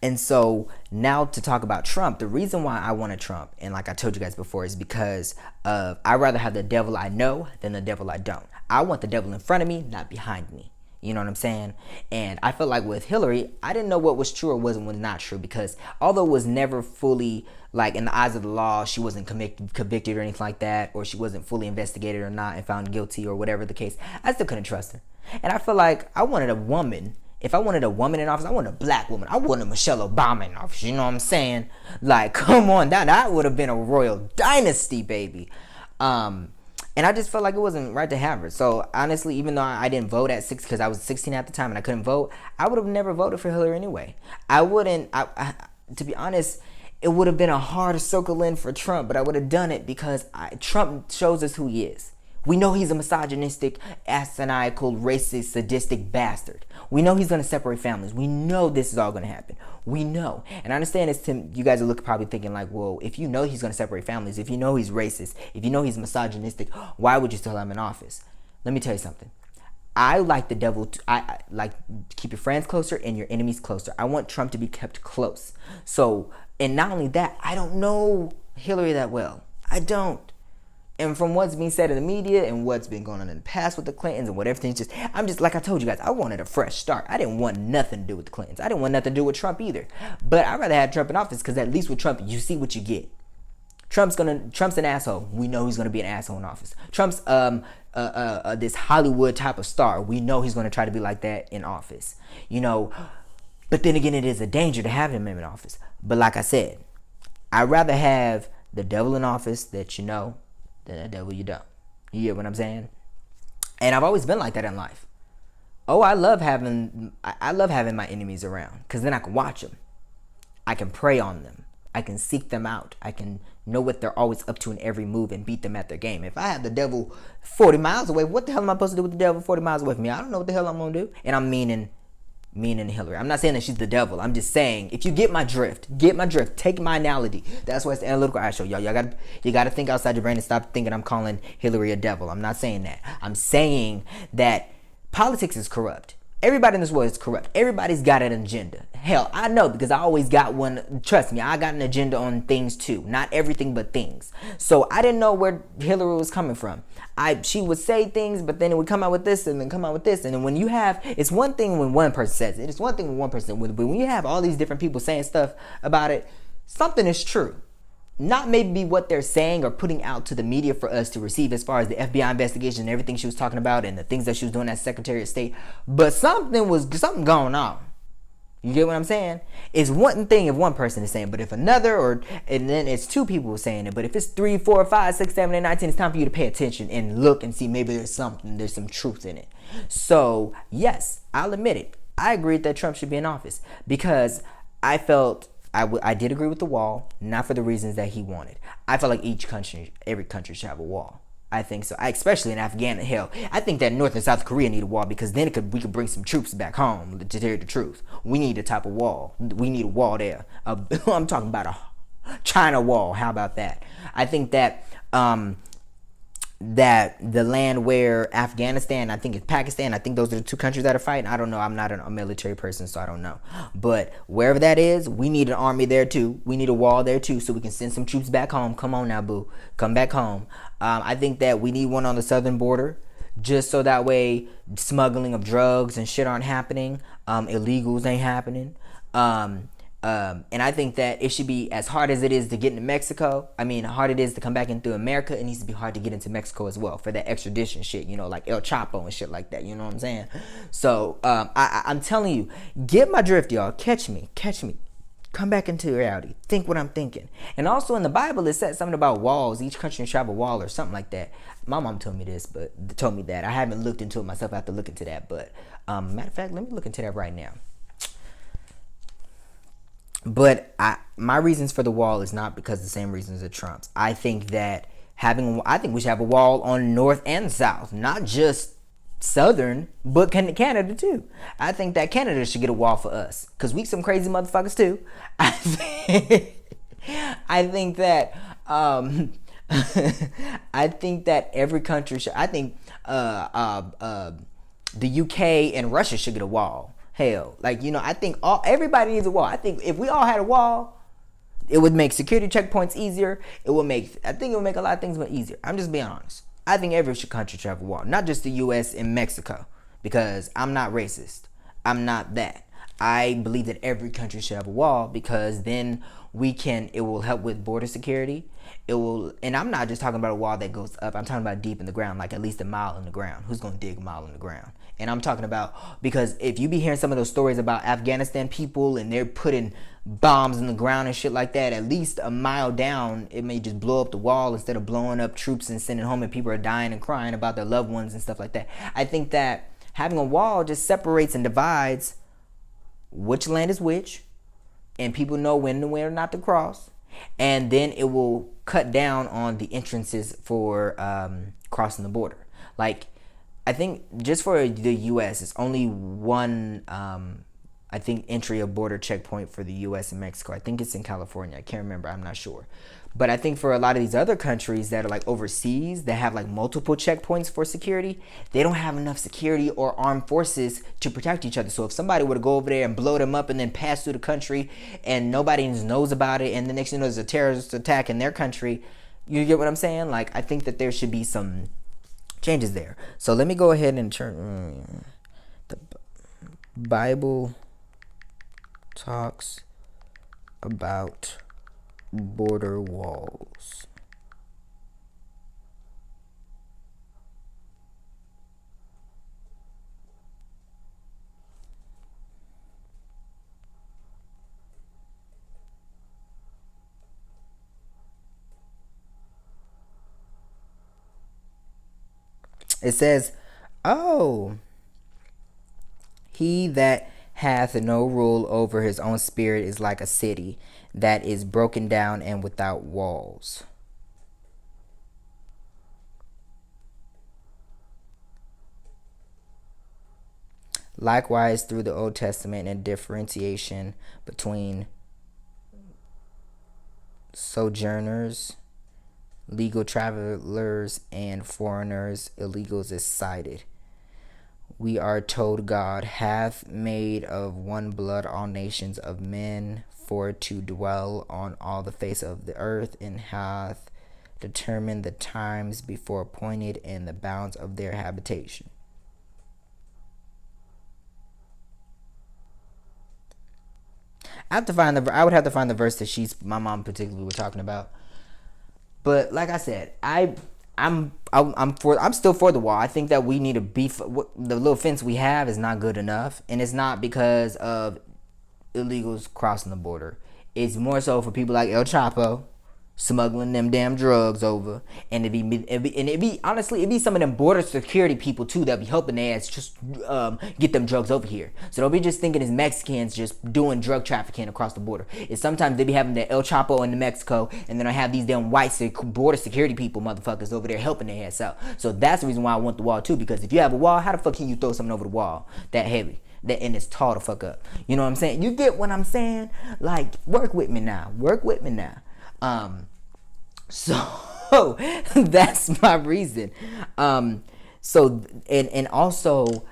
A: And so now to talk about Trump, the reason why I wanted Trump, and like I told you guys before, is because I'd rather have the devil I know than the devil I don't. I want the devil in front of me, not behind me. You know what I'm saying? And I feel like with Hillary, I didn't know what was true or was not true, because although it was never fully, like in the eyes of the law, she wasn't convicted or anything like that, or she wasn't fully investigated or not and found guilty or whatever the case, I still couldn't trust her. And I feel like I wanted a woman. If I wanted a woman in office, I wanted a black woman. I wanted Michelle Obama in office. You know what I'm saying? Like, come on, that would have been a royal dynasty, baby. And I just felt like it wasn't right to have her. So honestly, even though I didn't vote at 6 because I was 16 at the time and I couldn't vote, I would have never voted for Hillary anyway. I wouldn't. To be honest, it would have been a hard circle in for Trump, but I would have done it because Trump shows us who he is. We know he's a misogynistic, asinine, racist, sadistic bastard. We know he's going to separate families. We know this is all going to happen. We know. And I understand it's you guys are probably thinking like, well, if you know he's going to separate families, if you know he's racist, if you know he's misogynistic, why would you still have him in office? Let me tell you something. I like the devil. I like keep your friends closer and your enemies closer. I want Trump to be kept close. So, and not only that, I don't know Hillary that well. I don't. And from what's being said in the media and what's been going on in the past with the Clintons and what everything's I'm just like I told you guys, I wanted a fresh start. I didn't want nothing to do with the Clintons. I didn't want nothing to do with Trump either. But I'd rather have Trump in office because at least with Trump, you see what you get. Trump's an asshole. We know he's gonna be an asshole in office. Trump's this Hollywood type of star. We know he's gonna try to be like that in office. You know, but then again, it is a danger to have him in office. But like I said, I'd rather have the devil in office that you know, then the devil you don't. You get what I'm saying? And I've always been like that in life. Oh, I love having my enemies around because then I can watch them. I can prey on them. I can seek them out. I can know what they're always up to in every move and beat them at their game. If I have the devil 40 miles away, what the hell am I supposed to do with the devil 40 miles away from me? I don't know what the hell I'm going to do. And I'm meaning Hillary. I'm not saying that she's the devil. I'm just saying, if you get my drift, take my analogy. That's why it's the analytical eye show. You gotta think outside your brain and stop thinking I'm calling Hillary a devil. I'm not saying that. I'm saying that politics is corrupt. Everybody in this world is corrupt. Everybody's got an agenda. Hell, I know because I always got one. Trust me, I got an agenda on things too. Not everything, but things. So I didn't know where Hillary was coming from. She would say things, but then it would come out with this and then come out with this. And then when you have, it's one thing when one person says it. It's one thing when one person, but when you have all these different people saying stuff about it, something is true. Not maybe what they're saying or putting out to the media for us to receive as far as the FBI investigation and everything she was talking about and the things that she was doing as Secretary of State, but something going on. You get what I'm saying? It's one thing if one person is saying, but if another, and then it's two people saying it, but if it's 3, 4, 5, 6, 7, 8, 9, 10, it's time for you to pay attention and look and see maybe there's some truth in it. So yes, I'll admit it. I agreed that Trump should be in office because I felt I did agree with the wall, not for the reasons that he wanted. I felt like every country should have a wall. I think so. Especially in Afghanistan. Hell, I think that North and South Korea need a wall because then we could bring some troops back home to tell you the truth. We need a type of wall. We need a wall there. I'm talking about a China wall. How about that? I think that that the land where Afghanistan, I think it's Pakistan, I think those are the two countries that are fighting. I don't know. I'm not a military person, so I don't know. But wherever that is, we need an army there too. We need a wall there too, so we can send some troops back home. Come on now, boo. Come back home. I think that we need one on the southern border, just so that way smuggling of drugs and shit aren't happening. Illegals ain't happening. And I think that it should be as hard as it is to get into Mexico. I mean, hard it is to come back in through America. It needs to be hard to get into Mexico as well for that extradition shit, like El Chapo and shit like that. You know what I'm saying? So I'm telling you, get my drift, y'all. Catch me. Come back into reality. Think what I'm thinking. And also in the Bible, it said something about walls. Each country should have a wall or something like that. My mom told me that. I haven't looked into it myself. I have to look into that. But matter of fact, let me look into that right now. But my reasons for the wall is not because the same reasons as Trump's. I think that I think we should have a wall on North and South, not just Southern, but Canada too. I think that Canada should get a wall for us because we some crazy motherfuckers too. I think that I think that every country should. I think the UK and Russia should get a wall. Hell, I think everybody needs a wall. I think if we all had a wall, it would make security checkpoints easier. I think it would make a lot of things more easier. I'm just being honest. I think every country should have a wall, not just the U.S. and Mexico, because I'm not racist. I'm not that. I believe that every country should have a wall because then it will help with border security. And I'm not just talking about a wall that goes up. I'm talking about deep in the ground, like at least a mile in the ground. Who's going to dig a mile in the ground? And I'm talking about, because if you be hearing some of those stories about Afghanistan people and they're putting bombs in the ground and shit like that, at least a mile down, it may just blow up the wall instead of blowing up troops and sending home and people are dying and crying about their loved ones and stuff like that. I think that having a wall just separates and divides which land is which, and people know when and where not to cross. And then it will cut down on the entrances for crossing the border. Like, I think just for the U.S., it's only one, entry of border checkpoint for the U.S. and Mexico. I think it's in California. I can't remember. I'm not sure. But I think for a lot of these other countries that are like overseas, that have like multiple checkpoints for security, they don't have enough security or armed forces to protect each other. So if somebody were to go over there and blow them up and then pass through the country and nobody knows about it, and the next thing you know there's a terrorist attack in their country, you get what I'm saying? Like, I think that there should be some changes there. So let me go ahead and turn the Bible talks about border walls. It says, oh, he that hath no rule over his own spirit is like a city that is broken down and without walls. Likewise, through the Old Testament and differentiation between sojourners, legal travelers, and foreigners, illegals is cited. We are told God hath made of one blood all nations of men for to dwell on all the face of the earth, and hath determined the times before appointed and the bounds of their habitation. I would have to find the verse that my mom particularly was talking about. But like I said, I'm still for the wall. I think that we need to beef. The little fence we have is not good enough, and it's not because of illegals crossing the border. It's more so for people like El Chapo smuggling them damn drugs over, and it'd be honestly, it'd be some of them border security people too that be helping their ass just get them drugs over here. So don't be just thinking it's Mexicans just doing drug trafficking across the border. It's sometimes they be having the El Chapo in Mexico, and then I have these damn white border security people motherfuckers over there helping their ass out. So that's the reason why I want the wall too, because if you have a wall, how the fuck can you throw something over the wall that heavy? That and it's tall to fuck up. You know what I'm saying? You get what I'm saying? Like, work with me now. So that's my reason. So and also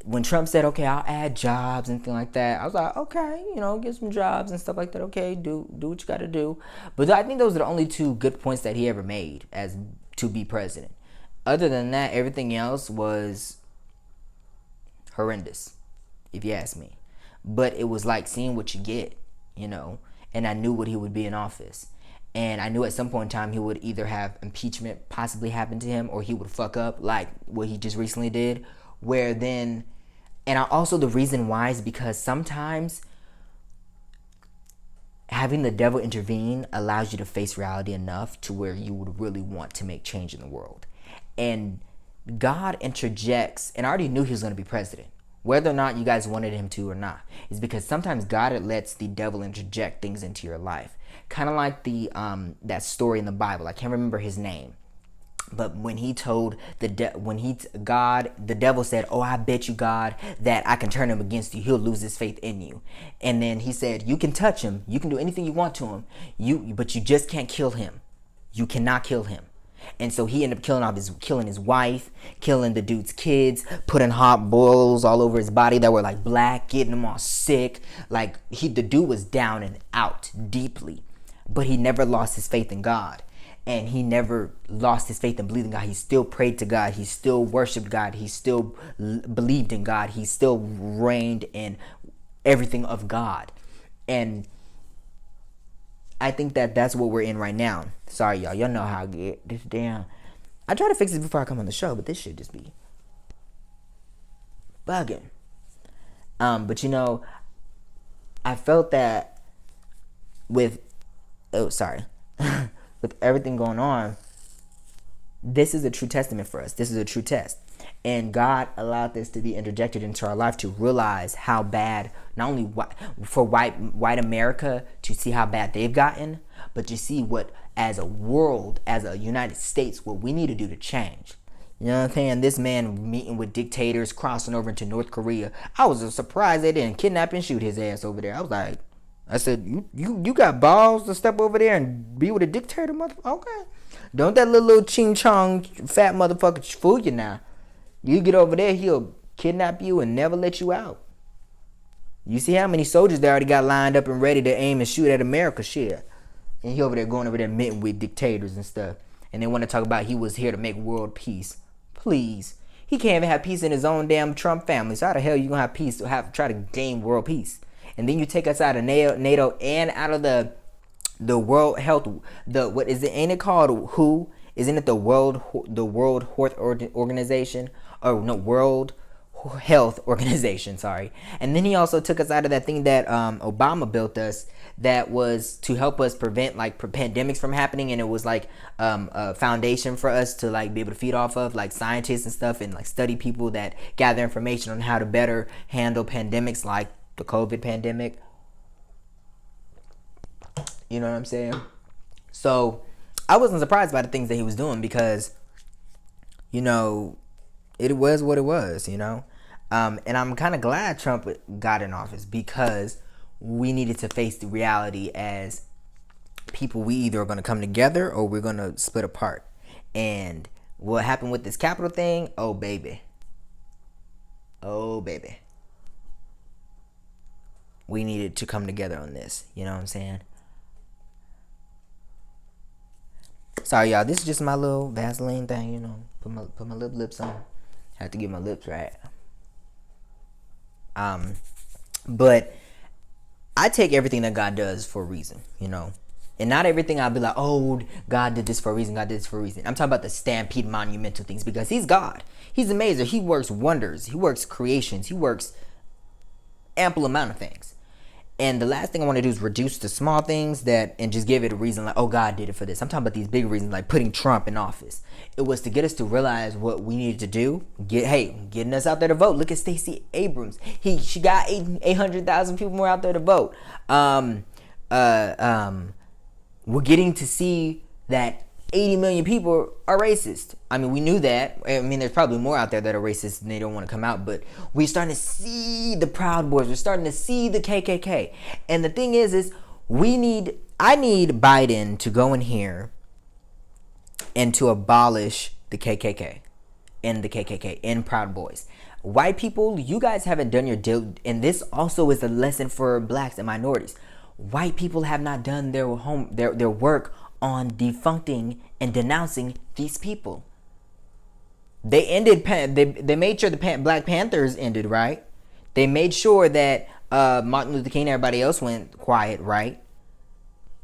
A: when Trump said, okay, I'll add jobs and things like that, I was like, okay, get some jobs and stuff like that. Okay, do what you got to do. But I think those are the only two good points that he ever made as to be president. Other than that, everything else was horrendous, if you ask me. But it was like seeing what you get, and I knew what he would be in office. And I knew at some point in time he would either have impeachment possibly happen to him, or he would fuck up like what he just recently did. Where then, and also the reason why is because sometimes having the devil intervene allows you to face reality enough to where you would really want to make change in the world. And God interjects, and I already knew he was going to be president, whether or not you guys wanted him to or not, is because sometimes God lets the devil interject things into your life. Kind of like the that story in the Bible. I can't remember his name, but when he told the devil said, "Oh, I bet you God that I can turn him against you. He'll lose his faith in you." And then he said, "You can touch him. You can do anything you want to him. But you just can't kill him. You cannot kill him." And so he ended up killing his wife, killing the dude's kids, putting hot boils all over his body that were like black, getting him all sick. Like the dude was down and out deeply, but he never lost his faith in God. And he never lost his faith in believing God. He still prayed to God. He still worshiped God. He still believed in God. He still reigned in everything of God. And I think that that's what we're in right now. Sorry, y'all. Y'all know how I get this damn. I try to fix it before I come on the show, but this shit just be bugging. But I felt that with with everything going on, this is a true testament for us. This is a true test. And God allowed this to be interjected into our life to realize how bad, not only for white America to see how bad they've gotten, but to see what, as a world, as a United States, what we need to do to change. You know what I'm saying? This man meeting with dictators, crossing over into North Korea. I was surprised they didn't kidnap and shoot his ass over there. I said, you got balls to step over there and be with a dictator, motherfucker? Okay. Don't that little ching chong fat motherfucker fool you now. You get over there, he'll kidnap you and never let you out. You see how many soldiers they already got lined up and ready to aim and shoot at America, shit. And he over there going over there meeting with dictators and stuff. And they want to talk about he was here to make world peace. Please. He can't even have peace in his own damn Trump family. So how the hell you gonna have peace to try to gain world peace? And then you take us out of NATO and out of the World Health, what is it? Ain't it called WHO? Isn't it the World Health Organization? Or no, World Health Organization, sorry. And then he also took us out of that thing that Obama built us, that was to help us prevent like pandemics from happening, and it was like a foundation for us to like be able to feed off of, like scientists and stuff, and like study people that gather information on how to better handle pandemics like the COVID pandemic. You know what I'm saying? So I wasn't surprised by the things that he was doing, because you know, it was what it was, you know? And I'm kind of glad Trump got in office, because we needed to face the reality as people. We either are going to come together or we're going to split apart. And what happened with this Capitol thing? Oh, baby. Oh, baby. We needed to come together on this. You know what I'm saying? Sorry, y'all. This is just my little Vaseline thing, you know. Put my lips on. Have to get my lips right. But I take everything that God does for a reason, you know. And not everything I'll be like, oh, God did this for a reason. God did this for a reason. I'm talking about the stampede monumental things, because he's God. He's amazing. He works wonders. He works creations. He works ample amount of things. And the last thing I want to do is reduce the small things and just give it a reason like, oh, God did it for this. I'm talking about these big reasons, like putting Trump in office. It was to get us to realize what we needed to do. Getting us out there to vote. Look at Stacey Abrams. She got 800,000 people more out there to vote. We're getting to see that 80 million people are racist. I mean, we knew that. I mean, there's probably more out there that are racist and they don't want to come out. But we're starting to see the Proud Boys. We're starting to see the KKK. And the thing is I need Biden to go in here and to abolish the KKK and the KKK and Proud Boys. White people, you guys haven't done your deal. And this also is a lesson for blacks and minorities. White people have not done their work on defuncting and denouncing these people. They made sure the Black Panthers ended, right? They made sure that Martin Luther King and everybody else went quiet, right?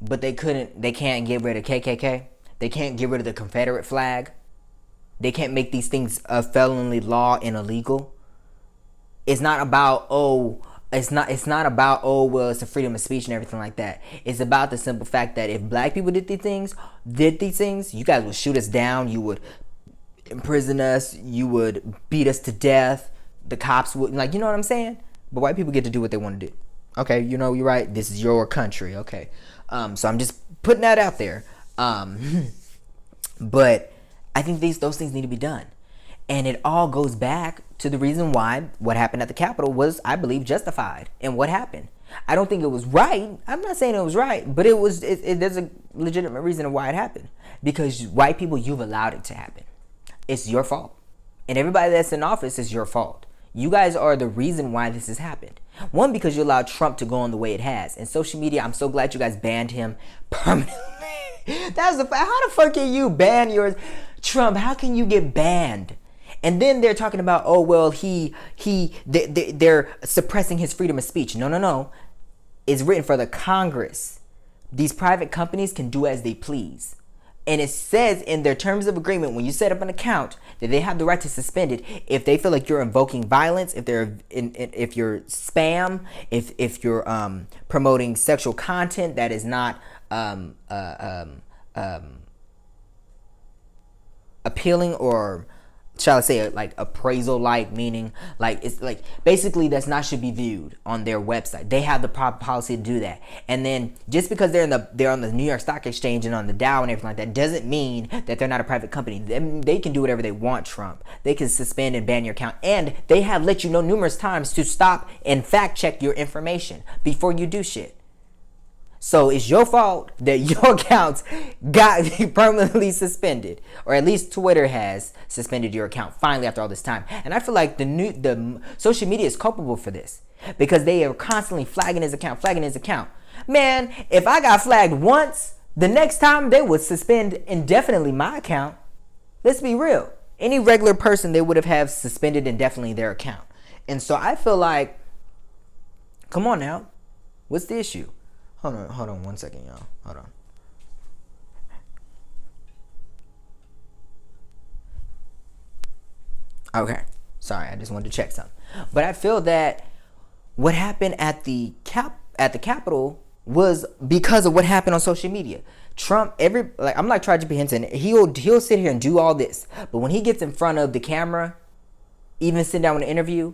A: But they can't get rid of KKK. They can't get rid of the Confederate flag. They can't make these things a felony law and illegal. It's not about, it's not about, it's a freedom of speech and everything like that. It's about the simple fact that if black people did these things, you guys would shoot us down, you would imprison us, you would beat us to death, the cops would, like, you know what I'm saying? But white people get to do what they want to do. Okay, you know, you're right, this is your country, okay. So I'm just putting that out there. But I think those things need to be done. And it all goes back to the reason why what happened at the Capitol was, I believe, justified. And what happened? I don't think it was right. I'm not saying it was right, but there's a legitimate reason why it happened. Because white people, you've allowed it to happen. It's your fault. And everybody that's in office is your fault. You guys are the reason why this has happened. One, because you allowed Trump to go on the way it has. And social media, I'm so glad you guys banned him permanently. How the fuck can you ban yours? Trump, how can you get banned? And then they're talking about, they're suppressing his freedom of speech. No. It's written for the Congress. These private companies can do as they please. And it says in their terms of agreement, when you set up an account, that they have the right to suspend it if they feel like you're invoking violence, if you're spam, if you're promoting sexual content that is not appealing, or shall I say, like appraisal-like, meaning like it's like basically that's not should be viewed on their website. They have the proper policy to do that. And then just because they're on the New York Stock Exchange and on the Dow and everything like that doesn't mean that they're not a private company. They can do whatever they want, Trump. They can suspend and ban your account, and they have let you know numerous times to stop and fact check your information before you do shit. So it's your fault that your accounts got permanently suspended, or at least Twitter has suspended your account finally after all this time. And I feel like the social media is culpable for this, because they are constantly flagging his account. Man, if I got flagged once, the next time they would suspend indefinitely my account. Let's be real. Any regular person, they would have suspended indefinitely their account. And so I feel like, come on now, what's the issue? Hold on 1 second, y'all. Hold on. Okay. Sorry, I just wanted to check something. But I feel that what happened at the Capitol was because of what happened on social media. Trump, I'm like Taraji P. Henson. He'll sit here and do all this, but when he gets in front of the camera, even sitting down in an interview,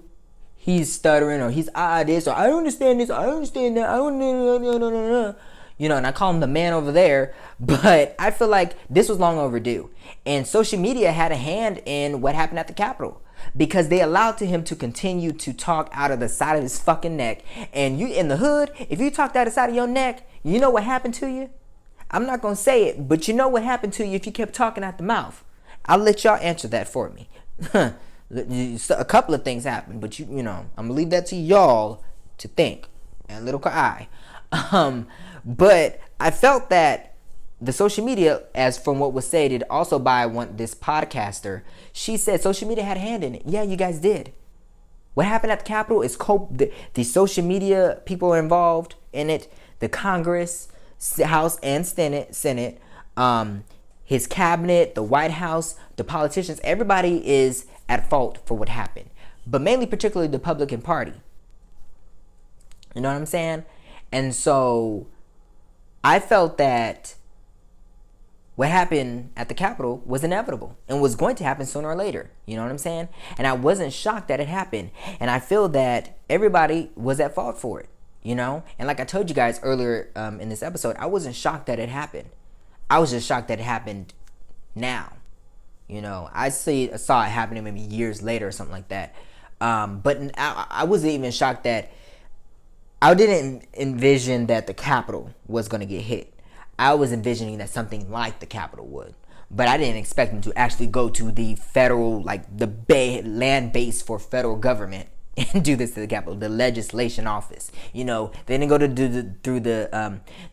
A: he's stuttering or he's this or I don't understand this, I don't understand that, I don't know. And I call him the man over there, but I feel like this was long overdue. And social media had a hand in what happened at the Capitol because they allowed him to continue to talk out of the side of his fucking neck. And you in the hood, if you talked out the side of your neck, you know what happened to you? I'm not going to say it, but you know what happened to you if you kept talking out the mouth. I'll let y'all answer that for me. A couple of things happened, but I'm going to leave that to y'all to think. And little I. But I felt that the social media, as from what was stated also by this podcaster, she said social media had a hand in it. Yeah, you guys did. What happened at the Capitol is the social media people are involved in it. The Congress, House and Senate, his cabinet, the White House, the politicians, everybody is at fault for what happened. But mainly, particularly the Republican Party. You know what I'm saying? And so I felt that what happened at the Capitol was inevitable and was going to happen sooner or later. You know what I'm saying? And I wasn't shocked that it happened. And I feel that everybody was at fault for it. And like I told you guys earlier in this episode, I wasn't shocked that it happened. I was just shocked that it happened now. I saw it happening maybe years later or something like that. But I wasn't even shocked that I didn't envision that the Capitol was going to get hit. I was envisioning that something like the Capitol would. But I didn't expect them to actually go to the federal, the land base for federal government and do this to the Capitol, the legislation office. They didn't go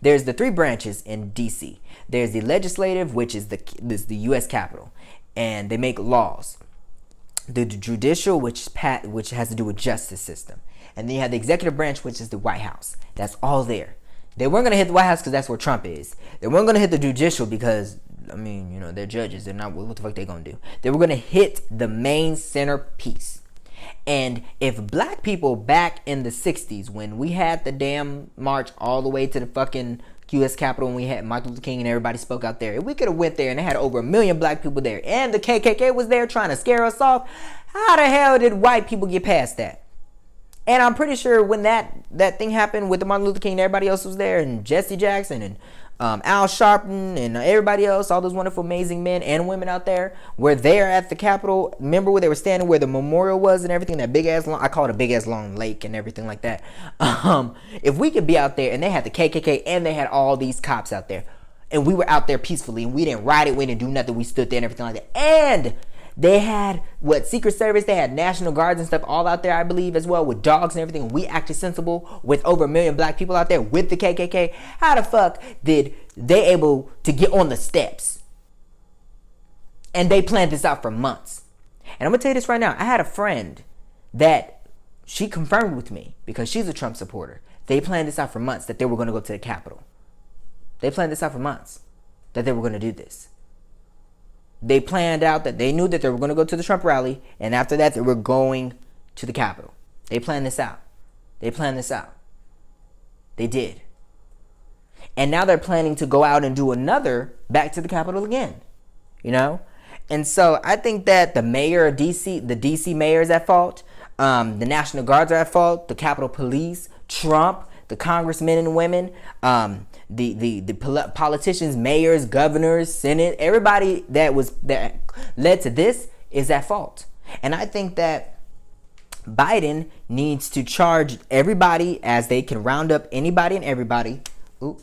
A: there's the three branches in D.C. There's the legislative, which is the U.S. Capitol, and they make laws. The judicial, which has to do with justice system. And then you have the executive branch, which is the White House. That's all there. They weren't going to hit the White House because that's where Trump is. They weren't going to hit the judicial because, they're judges. They're not, what the fuck they going to do? They were going to hit the main centerpiece. And if black people back in the 60s, when we had the damn march all the way to the fucking U.S. Capitol, and we had Martin Luther King and everybody spoke out there, if we could have went there and they had over 1 million black people there, and the KKK was there trying to scare us off, how the hell did white people get past that? And I'm pretty sure when that thing happened with the Martin Luther King and everybody else was there, and Jesse Jackson and Al Sharpton and everybody else, all those wonderful, amazing men and women out there were there at the Capitol. Remember where they were standing, where the memorial was and everything, that big ass long, I call it a big ass long lake and everything like that. If we could be out there and they had the KKK and they had all these cops out there and we were out there peacefully and we didn't riot it, we didn't do nothing, we stood there and everything like that. And they had Secret Service, they had National Guards and stuff all out there, I believe, as well, with dogs and everything. We acted sensible with over 1 million black people out there with the KKK. How the fuck did they able to get on the steps? And they planned this out for months. And I'm going to tell you this right now. I had a friend that she confirmed with me because she's a Trump supporter. They planned this out for months that they were going to go to the Capitol. They planned this out for months that they were going to do this. They planned out that they knew that they were going to go to the Trump rally, and after that, they were going to the Capitol. They planned this out. They did. And now they're planning to go out and do another back to the Capitol again. And so I think that the mayor of D.C., the D.C. mayor is at fault. The National Guards are at fault. The Capitol Police, Trump, the congressmen and women, the politicians, mayors, governors, Senate, everybody that led to this is at fault. And I think that Biden needs to charge everybody, as they can round up anybody and everybody. Ooh.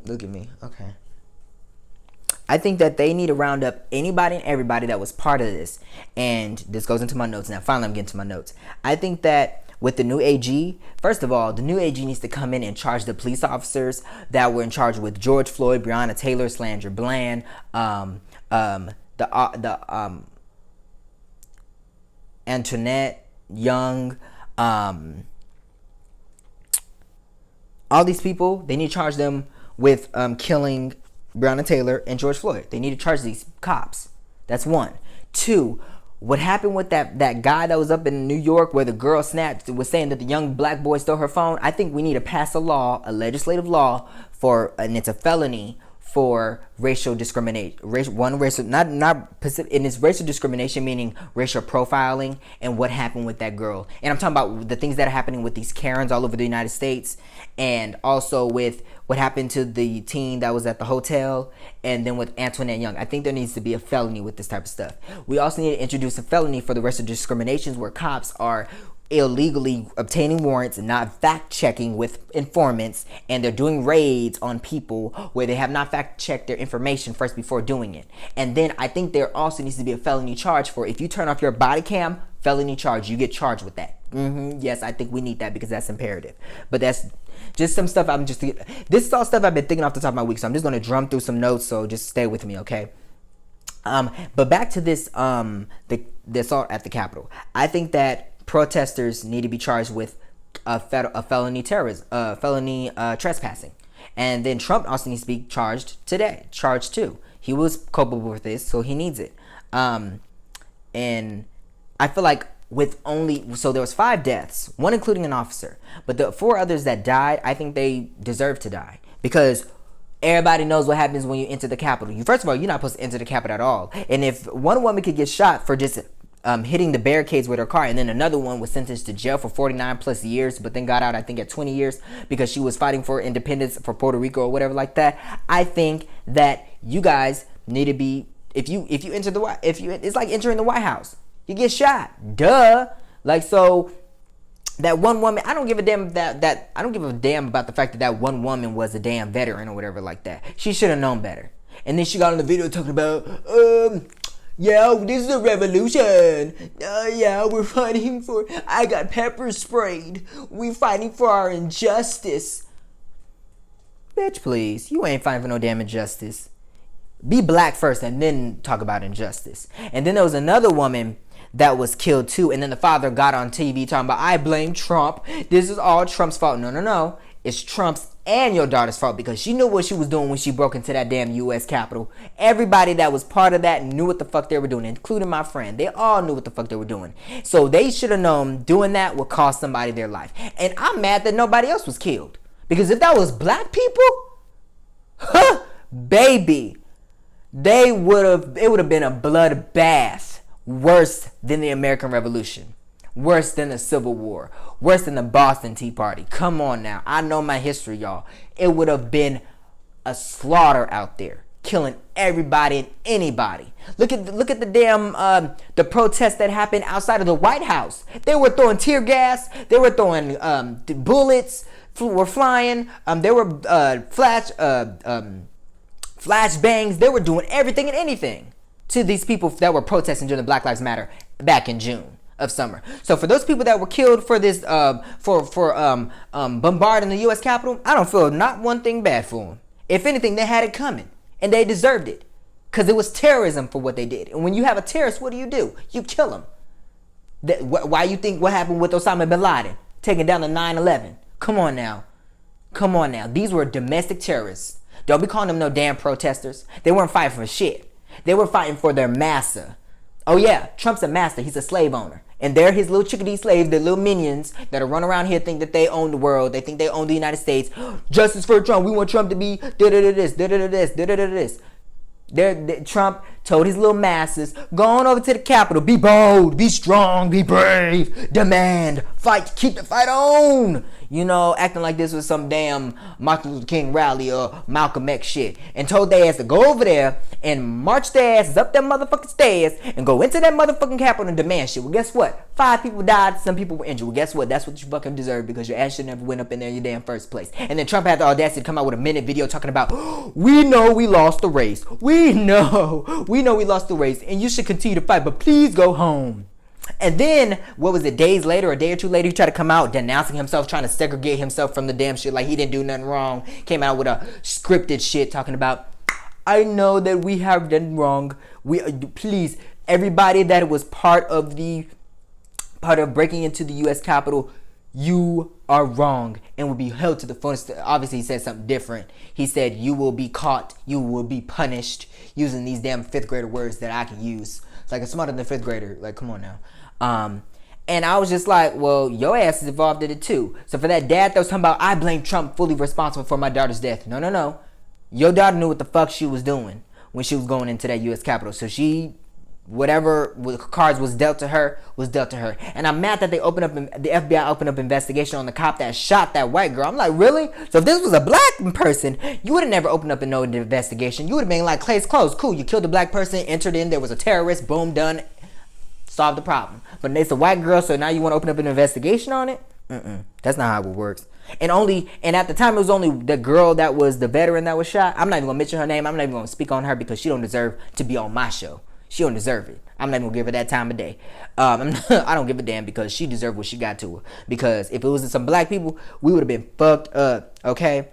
A: Look at me. Okay. I think that they need to round up anybody and everybody that was part of this. And this goes into my notes now. Finally, I'm getting to my notes. I think that with the new AG, first of all, the new AG needs to come in and charge the police officers that were in charge with George Floyd, Breonna Taylor, Sandra Bland, Antoinette Young, all these people. They need to charge them with killing Breonna Taylor and George Floyd. They need to charge these cops. That's one. Two, what happened with that guy that was up in New York where the girl snapped, was saying that the young black boy stole her phone? I think we need to pass a law, a legislative law and it's a felony for racial discrimination. And it's racial discrimination, meaning racial profiling and what happened with that girl. And I'm talking about the things that are happening with these Karens all over the United States, and also with what happened to the teen that was at the hotel, and then with Antoinette Young. I think there needs to be a felony with this type of stuff. We also need to introduce a felony for the racial discriminations where cops are illegally obtaining warrants and not fact checking with informants, and they're doing raids on people where they have not fact checked their information first before doing it. And then I think there also needs to be a felony charge for if you turn off your body cam, felony charge, you get charged with that. Yes, I think we need that because that's imperative. But that's just some stuff this is all stuff I've been thinking off the top of my week, so I'm just going to drum through some notes, so just stay with me, okay? But back to this the assault at the Capitol. I think that protesters need to be charged with felony trespassing, and then Trump also needs to be charged too. He was culpable with this, so he needs it. And I feel like there was 5 deaths, one including an officer, but the 4 others that died, I think they deserve to die because everybody knows what happens when you enter the Capitol. First of all, you're not supposed to enter the Capitol at all. And if one woman could get shot for just hitting the barricades with her car, and then another one was sentenced to jail for 49 plus years, but then got out, I think, at 20 years because she was fighting for independence for Puerto Rico or whatever like that. I think that you guys need to be, if you enter it's like entering the White House. You get shot. Duh. Like, so that one woman, I don't give a damn I don't give a damn about the fact that one woman was a damn veteran or whatever like that. She should have known better. And then she got on the video talking about, yeah, this is a revolution. Yeah, we're fighting for, I got pepper sprayed. We're fighting for our injustice. Bitch, please. You ain't fighting for no damn injustice. Be black first and then talk about injustice. And then there was another woman that was killed too. And then the father got on TV talking about, I blame Trump. This is all Trump's fault. No. It's Trump's and your daughter's fault because she knew what she was doing when she broke into that damn U.S. Capitol. Everybody that was part of that knew what the fuck they were doing, including my friend. They all knew what the fuck they were doing. So they should have known doing that would cost somebody their life. And I'm mad that nobody else was killed. Because if that was black people, baby, it would have been a bloodbath worse than the American Revolution. Worse than the Civil War. Worse than the Boston Tea Party. Come on now. I know my history, y'all. It would have been a slaughter out there. Killing everybody and anybody. Look at the damn the protests that happened outside of the White House. They were throwing tear gas. They were throwing bullets were flying. There were flash bangs. They were doing everything and anything to these people that were protesting during the Black Lives Matter back in June of summer. So for those people that were killed for this bombarding the U.S. Capitol, I don't feel not one thing bad for them. If anything, they had it coming and they deserved it because it was terrorism for what they did. And when you have a terrorist, what do? You kill him. Why you think what happened with Osama bin Laden taking down the 9/11? Come on now. These were domestic terrorists. Don't be calling them no damn protesters. They weren't fighting for shit. They were fighting for their master. Oh yeah, Trump's a master. He's a slave owner. And they're his little chickadee slaves, the little minions that are running around here think that they own the world. They think they own the United States. Justice for Trump. We want Trump to be this. Trump told his little masses, go on over to the Capitol. Be bold, be strong, be brave. Demand, fight, keep the fight on. Acting like this was some damn Martin Luther King rally or Malcolm X shit. And told their ass to go over there and march their asses up them motherfucking stairs and go into that motherfucking Capitol and demand shit. Well, guess what? 5 people died, some people were injured. Well, guess what? That's what you fucking deserve because your ass should never went up in there in your damn first place. And then Trump had the audacity to come out with a minute video talking about, we know we lost the race. We know we lost the race and you should continue to fight, but please go home. And then, what was it, days later, a day or two later, he tried to come out denouncing himself, trying to segregate himself from the damn shit like he didn't do nothing wrong. Came out with a scripted shit talking about, I know that we have done wrong. Please, everybody that was part of breaking into the U.S. Capitol, you are wrong and will be held to the fullest. Obviously, he said something different. He said, you will be caught, you will be punished, using these damn fifth grader words that I can use. It's like, I'm smarter than a fifth grader. Like, come on now. And I was just like, well, your ass is involved in it too. So for that dad that was talking about, I blame Trump fully responsible for my daughter's death. No. Your daughter knew what the fuck she was doing when she was going into that U.S. Capitol. So whatever cards was dealt to her. And I'm mad that the FBI opened up investigation on the cop that shot that white girl. I'm like, really? So if this was a black person, you would have never opened up no investigation. You would have been like, case closed. Cool, you killed a black person, entered in, there was a terrorist, boom, done. Solve the problem. But it's a white girl, so now you want to open up an investigation on it? That's not how it works. And at the time, it was only the girl that was the veteran that was shot. I'm not even gonna mention her name. I'm not even gonna speak on her because she don't deserve to be on my show. She don't deserve it. I'm not even gonna give her that time of day. I don't give a damn because she deserved what she got to her. Because if it was some black people, we would have been fucked up. Okay.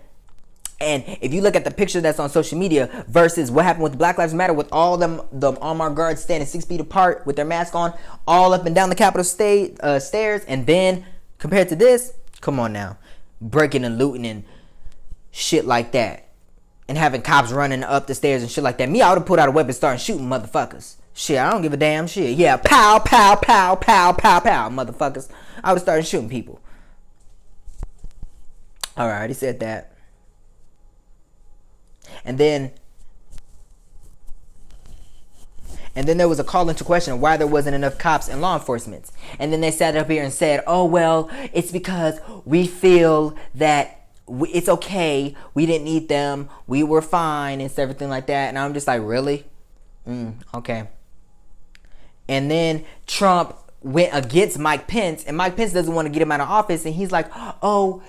A: And if you look at the picture that's on social media versus what happened with Black Lives Matter, with all the armed guards standing 6 feet apart with their mask on, all up and down the Capitol stairs, and then compared to this, come on now, breaking and looting and shit like that, and having cops running up the stairs and shit like that. Me, I would have pulled out a weapon, starting shooting motherfuckers. Shit, I don't give a damn shit. Yeah, pow, pow, pow, pow, pow, pow, motherfuckers. I would have started shooting people. All right, I already said that. And then there was a call into question why there wasn't enough cops and law enforcement. And then they sat up here and said, oh, well, it's because we feel that it's okay. We didn't need them. We were fine and everything like that. And I'm just like, really? Okay. And then Trump went against Mike Pence, and Mike Pence doesn't want to get him out of office, and he's like, oh,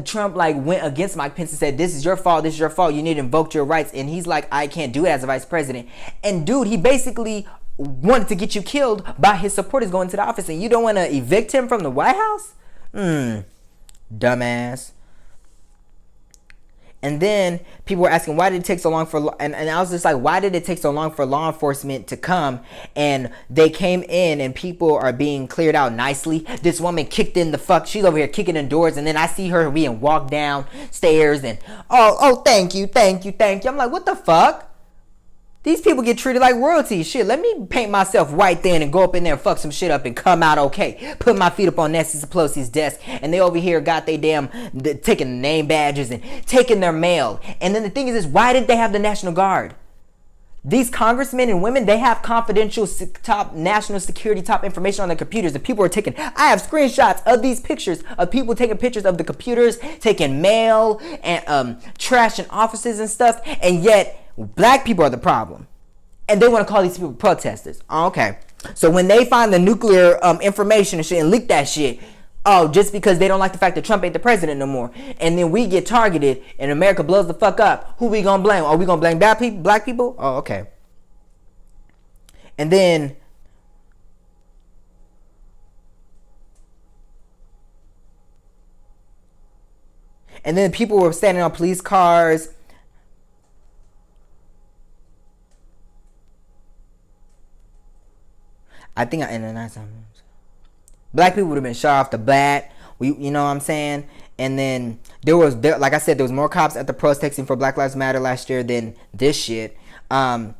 A: Trump like went against Mike Pence and said, this is your fault, you need to invoke your rights, and he's like, I can't do it as a vice president. And dude, he basically wanted to get you killed by his supporters going to the office, and you don't want to evict him from the White House? Dumbass. And then people were asking, why did it take so long and I was just like, why did it take so long for law enforcement to come? And they came in and people are being cleared out nicely. This woman kicked in she's over here kicking in doors, and then I see her being walked down stairs and, oh, thank you. I'm like, what the fuck? These people get treated like royalty. Shit, let me paint myself white then and go up in there and fuck some shit up and come out okay. Put my feet up on Nancy Pelosi's desk, and they over here got they taking name badges and taking their mail. And then the thing is why didn't they have the National Guard? These congressmen and women, they have confidential top national security top information on their computers. And people are I have screenshots of these pictures of people taking pictures of the computers, taking mail and trash in offices and stuff. And yet black people are the problem, and they want to call these people protesters. Okay, so when they find the nuclear information and shit and leak that shit, just because they don't like the fact that Trump ain't the president no more, and then we get targeted and America blows the fuck up, who we gonna blame? Are we gonna blame black people? Oh, okay. And then people were standing on police cars. I think black people would have been shot off the bat. You know what I'm saying? And then like I said, there was more cops at the protesting for Black Lives Matter last year than this shit. And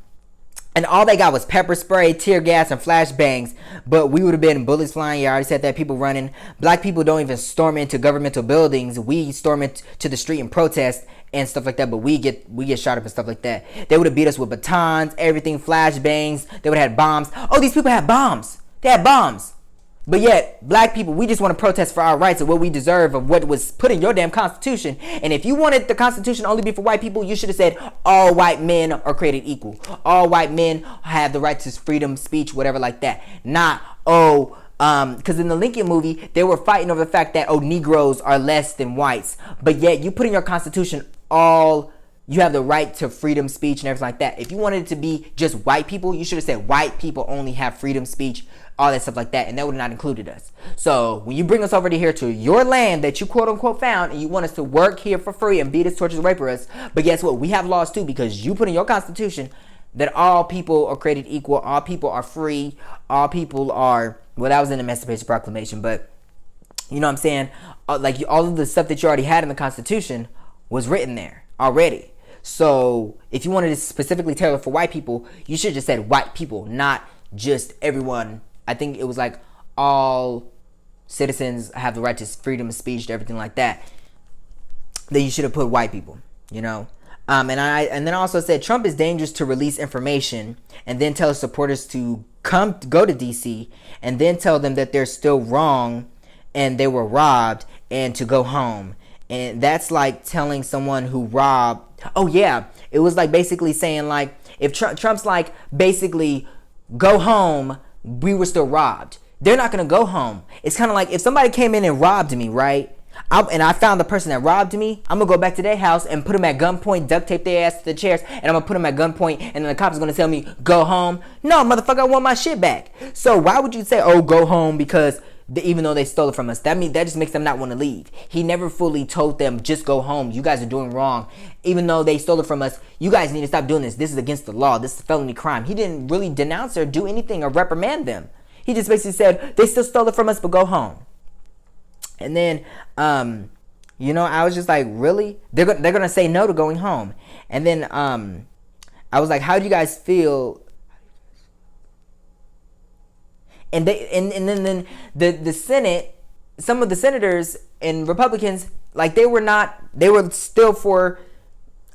A: all they got was pepper spray, tear gas, and flashbangs. But we would have been bullets flying. Yeah, I already said that. People running. Black people don't even storm into governmental buildings. We storm into the street and protest and stuff like that. But we get shot up and stuff like that. They would have beat us with batons, everything, flashbangs. They would have had bombs. Oh, these people had bombs. They had bombs. But yet, black people, we just want to protest for our rights and what we deserve of what was put in your damn Constitution. And if you wanted the Constitution only be for white people, you should have said all white men are created equal. All white men have the right to freedom, speech, whatever like that. Not, because in the Lincoln movie, they were fighting over the fact that, Negroes are less than whites. But yet, you put in your Constitution you have the right to freedom, speech, and everything like that. If you wanted it to be just white people, you should have said white people only have freedom, speech, all that stuff like that, and that would have not included us. So when you bring us over to here to your land that you quote unquote found, and you want us to work here for free and beat us, torture, rape us, but guess what? We have laws too, because you put in your Constitution that all people are created equal, all people are free, all people are, well, that was in the Emancipation Proclamation, but You know what I'm saying? Like all of the stuff that you already had in the Constitution was written there already. So if you wanted to specifically tailor for white people, you should have just said white people, not just everyone. I think it was like all citizens have the right to freedom of speech, everything like that. Then you should have put white people, you know. And then I also said Trump is dangerous to release information and then tell his supporters to go to DC and then tell them that they're still wrong and they were robbed and to go home. And that's like telling someone who robbed. Oh yeah, it was like basically saying like if Trump's like basically go home, we were still robbed. They're not gonna go home. It's kind of like if somebody came in and robbed me, right? And I found the person that robbed me, I'm gonna go back to their house and put them at gunpoint, duct tape their ass to the chairs, and I'm gonna put them at gunpoint, and then the cops are gonna tell me, go home. No, motherfucker, I want my shit back. So why would you say, oh, go home because even though they stole it from us? That just makes them not want to leave. He never fully told them, just go home. You guys are doing wrong. Even though they stole it from us, you guys need to stop doing this. This is against the law. This is a felony crime. He didn't really denounce or do anything or reprimand them. He just basically said, they still stole it from us, but go home. And then, you know, I was just like, really? They're gonna say no to going home. And then I was like, how do you guys feel? And then the Senate, some of the senators and Republicans, like they were still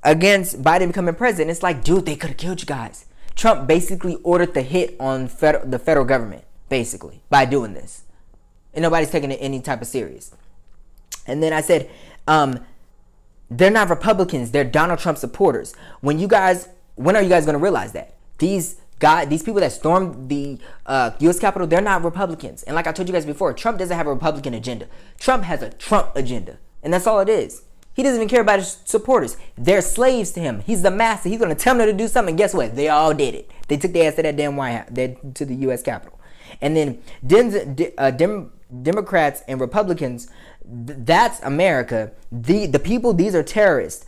A: against Biden becoming president. It's like, dude, they could have killed you guys. Trump basically ordered the hit on the federal government, basically, by doing this. And nobody's taking it any type of serious. And then I said, they're not Republicans. They're Donald Trump supporters. When are you guys going to realize that? These people that stormed the U.S. Capitol, they're not Republicans. And like I told you guys before, Trump doesn't have a Republican agenda. Trump has a Trump agenda. And that's all it is. He doesn't even care about his supporters. They're slaves to him. He's the master. He's going to tell them to do something. And guess what? They all did it. They took their ass to that damn White House, to the U.S. Capitol. And then Democrats and Republicans, that's America. The people, these are terrorists.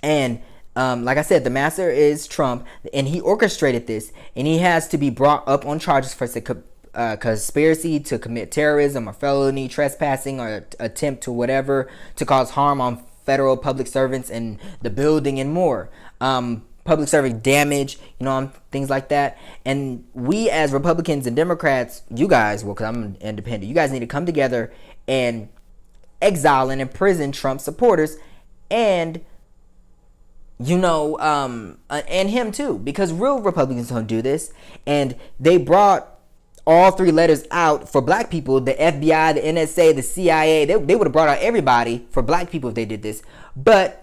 A: And like I said, the master is Trump, and he orchestrated this, and he has to be brought up on charges for conspiracy to commit terrorism or felony trespassing or attempt to whatever to cause harm on federal public servants and the building and more. Public service damage, you know, things like that. And we as Republicans and Democrats, you guys, well, because I'm independent, you guys need to come together and exile and imprison Trump supporters and, you know, and him too, because real Republicans don't do this. And they brought all three letters out for black people, the FBI, the NSA, the CIA. They would have brought out everybody for black people if they did this. But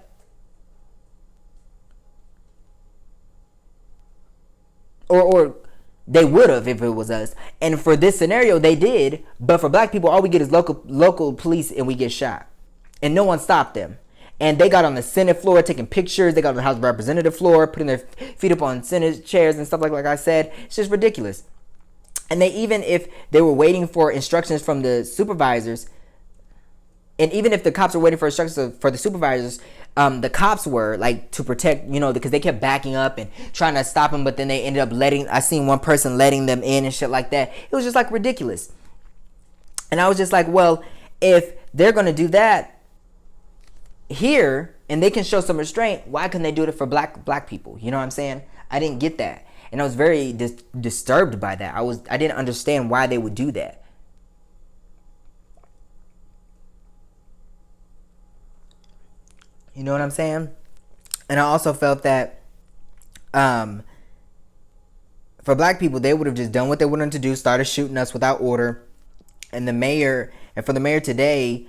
A: or they would have if it was us. And for this scenario, they did. But for black people, all we get is local police and we get shot. And no one stopped them. And they got on the Senate floor taking pictures. They got on the House of Representative floor, putting their feet up on Senate chairs and stuff like I said. It's just ridiculous. And even if they were waiting for instructions from the supervisors, and even if the cops were waiting for instructions for the supervisors, the cops were like to protect, you know, because they kept backing up and trying to stop them, but then they ended up I seen one person letting them in and shit like that. It was just like ridiculous. And I was just like, well, if they're going to do that here and they can show some restraint, why couldn't they do it for black people? You know what I'm saying? I didn't get that. And I was very disturbed by that. I didn't understand why they would do that. You know what I'm saying? And I also felt that for black people, they would have just done what they wanted to do, started shooting us without order. And for the mayor today,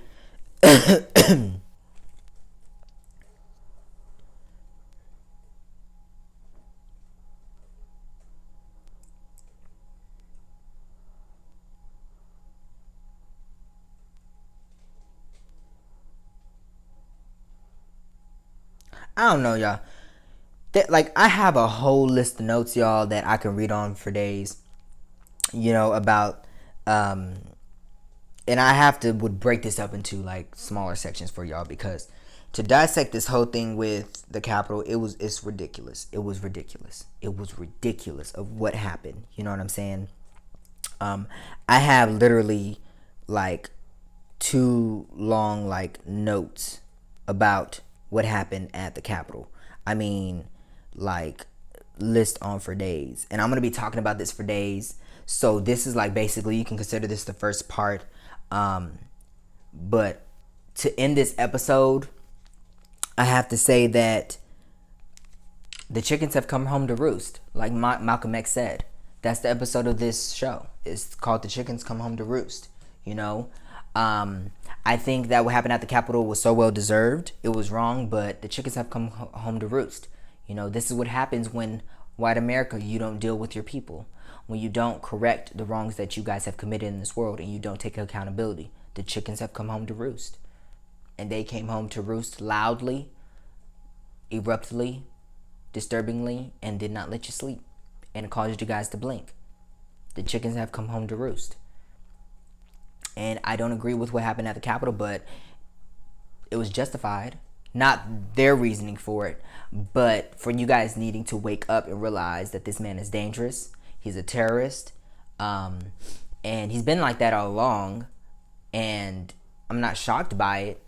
A: I don't know, y'all. Like, I have a whole list of notes, y'all, that I can read on for days, you know, about, and I would break this up into, like, smaller sections for y'all, because to dissect this whole thing with the Capitol, it's ridiculous. It was ridiculous. It was ridiculous of what happened. You know what I'm saying? I have literally, like, too long like notes about what happened at the Capitol. I mean, like, list on for days. And I'm going to be talking about this for days. So this is like basically, you can consider this the first part. But to end this episode, I have to say that the chickens have come home to roost. Like Malcolm X said. That's the episode of this show. It's called The Chickens Come Home to Roost. You know? I think that what happened at the Capitol was so well deserved. It was wrong, but the chickens have come home to roost. You know, this is what happens when white America, you don't deal with your people. When you don't correct the wrongs that you guys have committed in this world and you don't take accountability. The chickens have come home to roost. And they came home to roost loudly, abruptly, disturbingly, and did not let you sleep. And it caused you guys to blink. The chickens have come home to roost. And I don't agree with what happened at the Capitol, but it was justified. Not their reasoning for it, but for you guys needing to wake up and realize that this man is dangerous. He's a terrorist. And he's been like that all along. And I'm not shocked by it.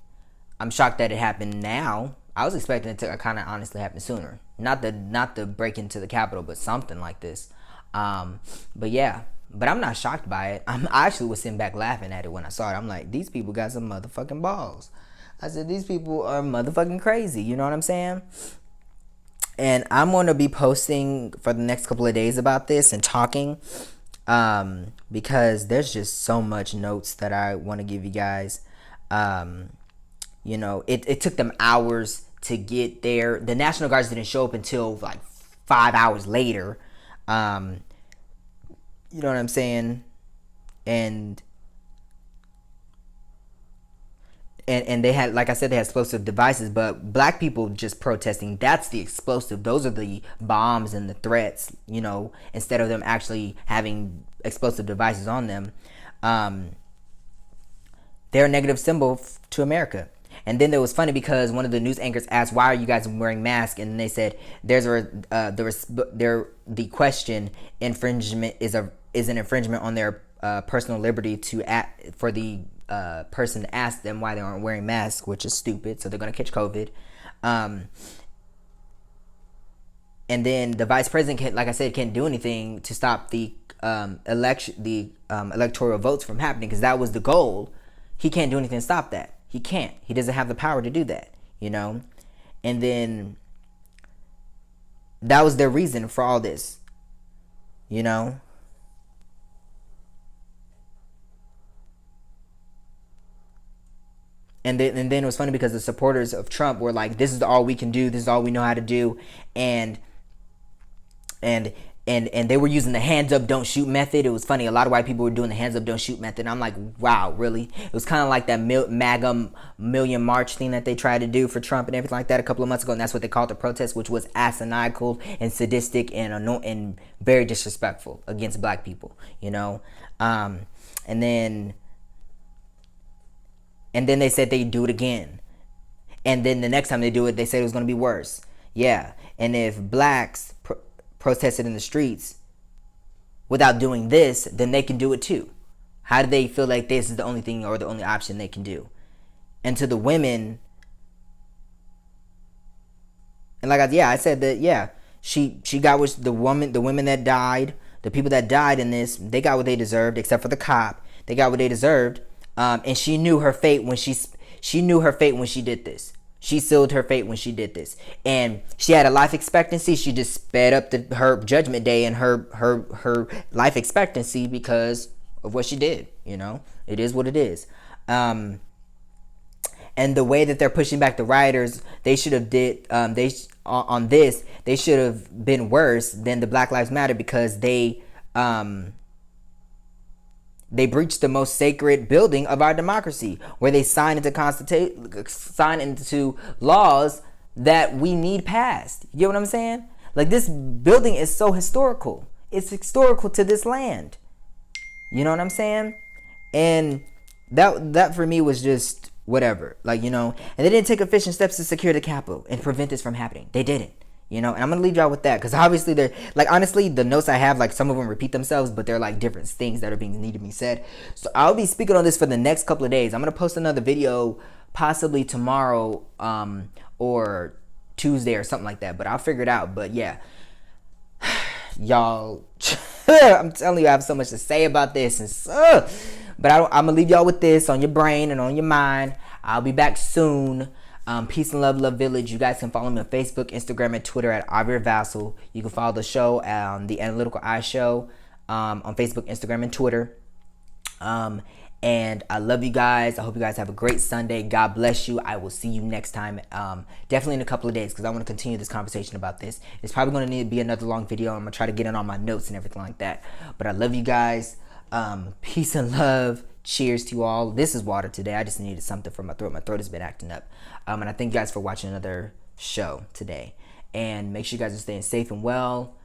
A: I'm shocked that it happened now. I was expecting it to kind of honestly happen sooner. Not the break into the Capitol, but something like this. But yeah. But I'm not shocked by it. I actually was sitting back laughing at it when I saw it. I'm like, these people got some motherfucking balls. I said, these people are motherfucking crazy. You know what I'm saying? And I'm going to be posting for the next couple of days about this and talking. Because there's just so much notes that I want to give you guys. You know, it took them hours to get there. The National Guards didn't show up until like 5 hours later. You know what I'm saying? And they had, like I said, they had explosive devices, but black people just protesting, that's the explosive. Those are the bombs and the threats, you know, instead of them actually having explosive devices on them. They're a negative symbol to America. And then it was funny because one of the news anchors asked, "Why are you guys wearing masks?" And they said, the question infringement is an infringement on their personal liberty for the person to ask them why they aren't wearing masks, which is stupid. So they're gonna catch COVID. And then the vice president, like I said, can't do anything to stop the electoral votes from happening, because that was the goal. He can't do anything to stop that. He can't. He doesn't have the power to do that, you know? And then that was their reason for all this, you know? And then it was funny because the supporters of Trump were like, this is all we can do. This is all we know how to do. And they were using the hands up, don't shoot method. It was funny. A lot of white people were doing the hands up, don't shoot method. And I'm like, wow, really? It was kind of like that MAGA Million March thing that they tried to do for Trump and everything like that a couple of months ago. And that's what they called the protest, which was asinine and sadistic and very disrespectful against black people, you know? And then they said they'd do it again. And then the next time they do it, they said it was going to be worse. Yeah. And if blacks protested in the streets without doing this, then they can do it too. How do they feel like this is the only thing or the only option they can do? And to the women, and I said that, yeah, she got what the women that died, the people that died in this, they got what they deserved, except for the cop. They got what they deserved. And she knew her fate when she knew her fate when she did this. She sealed her fate when she did this. And she had a life expectancy. She just sped up her judgment day and her life expectancy because of what she did. You know, it is what it is. And the way that they're pushing back the rioters, they should have they should have been worse than the Black Lives Matter, because they breached the most sacred building of our democracy, where they signed into laws that we need passed. You get what I'm saying? Like, this building is so historical. It's historical to this land. You know what I'm saying? And that for me was just whatever. Like, you know, and they didn't take efficient steps to secure the Capitol and prevent this from happening. They didn't. You know, and I'm gonna leave y'all with that because obviously they're like, honestly, the notes I have, like, some of them repeat themselves, but they're like different things that are being needed to be said. So I'll be speaking on this for the next couple of days. I'm gonna post another video possibly tomorrow, or Tuesday or something like that, but I'll figure it out. But yeah, y'all, I'm telling you, I have so much to say about this, and but I'm gonna leave y'all with this on your brain and on your mind. I'll be back soon. Peace and love, Love Village. You guys can follow me on Facebook, Instagram, and Twitter at Avir Vassal. You can follow the show, the Analytical Eye Show, on Facebook, Instagram, and Twitter. And I love you guys. I hope you guys have a great Sunday. God bless you. I will see you next time. Definitely in a couple of days, because I want to continue this conversation about this. It's probably going to need to be another long video. I'm going to try to get in on my notes and everything like that. But I love you guys. Peace and love. Cheers to you all. This is water today. I just needed something for my throat. My throat has been acting up. And I thank you guys for watching another show today. And make sure you guys are staying safe and well.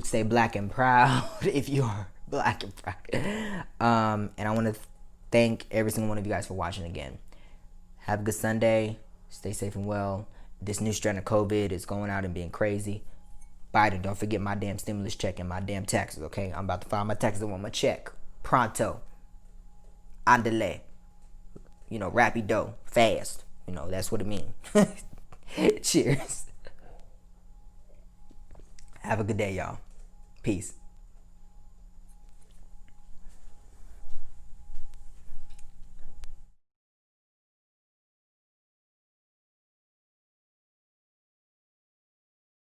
A: Stay black and proud if you are black and proud. And I want to thank every single one of you guys for watching again. Have a good Sunday. Stay safe and well. This new strand of COVID is going out and being crazy. Biden, don't forget my damn stimulus check and my damn taxes, okay? I'm about to file my taxes. I want my check. Pronto. Andale. You know, rapido. Fast. You know, that's what it means. Cheers. Have a good day, y'all. Peace.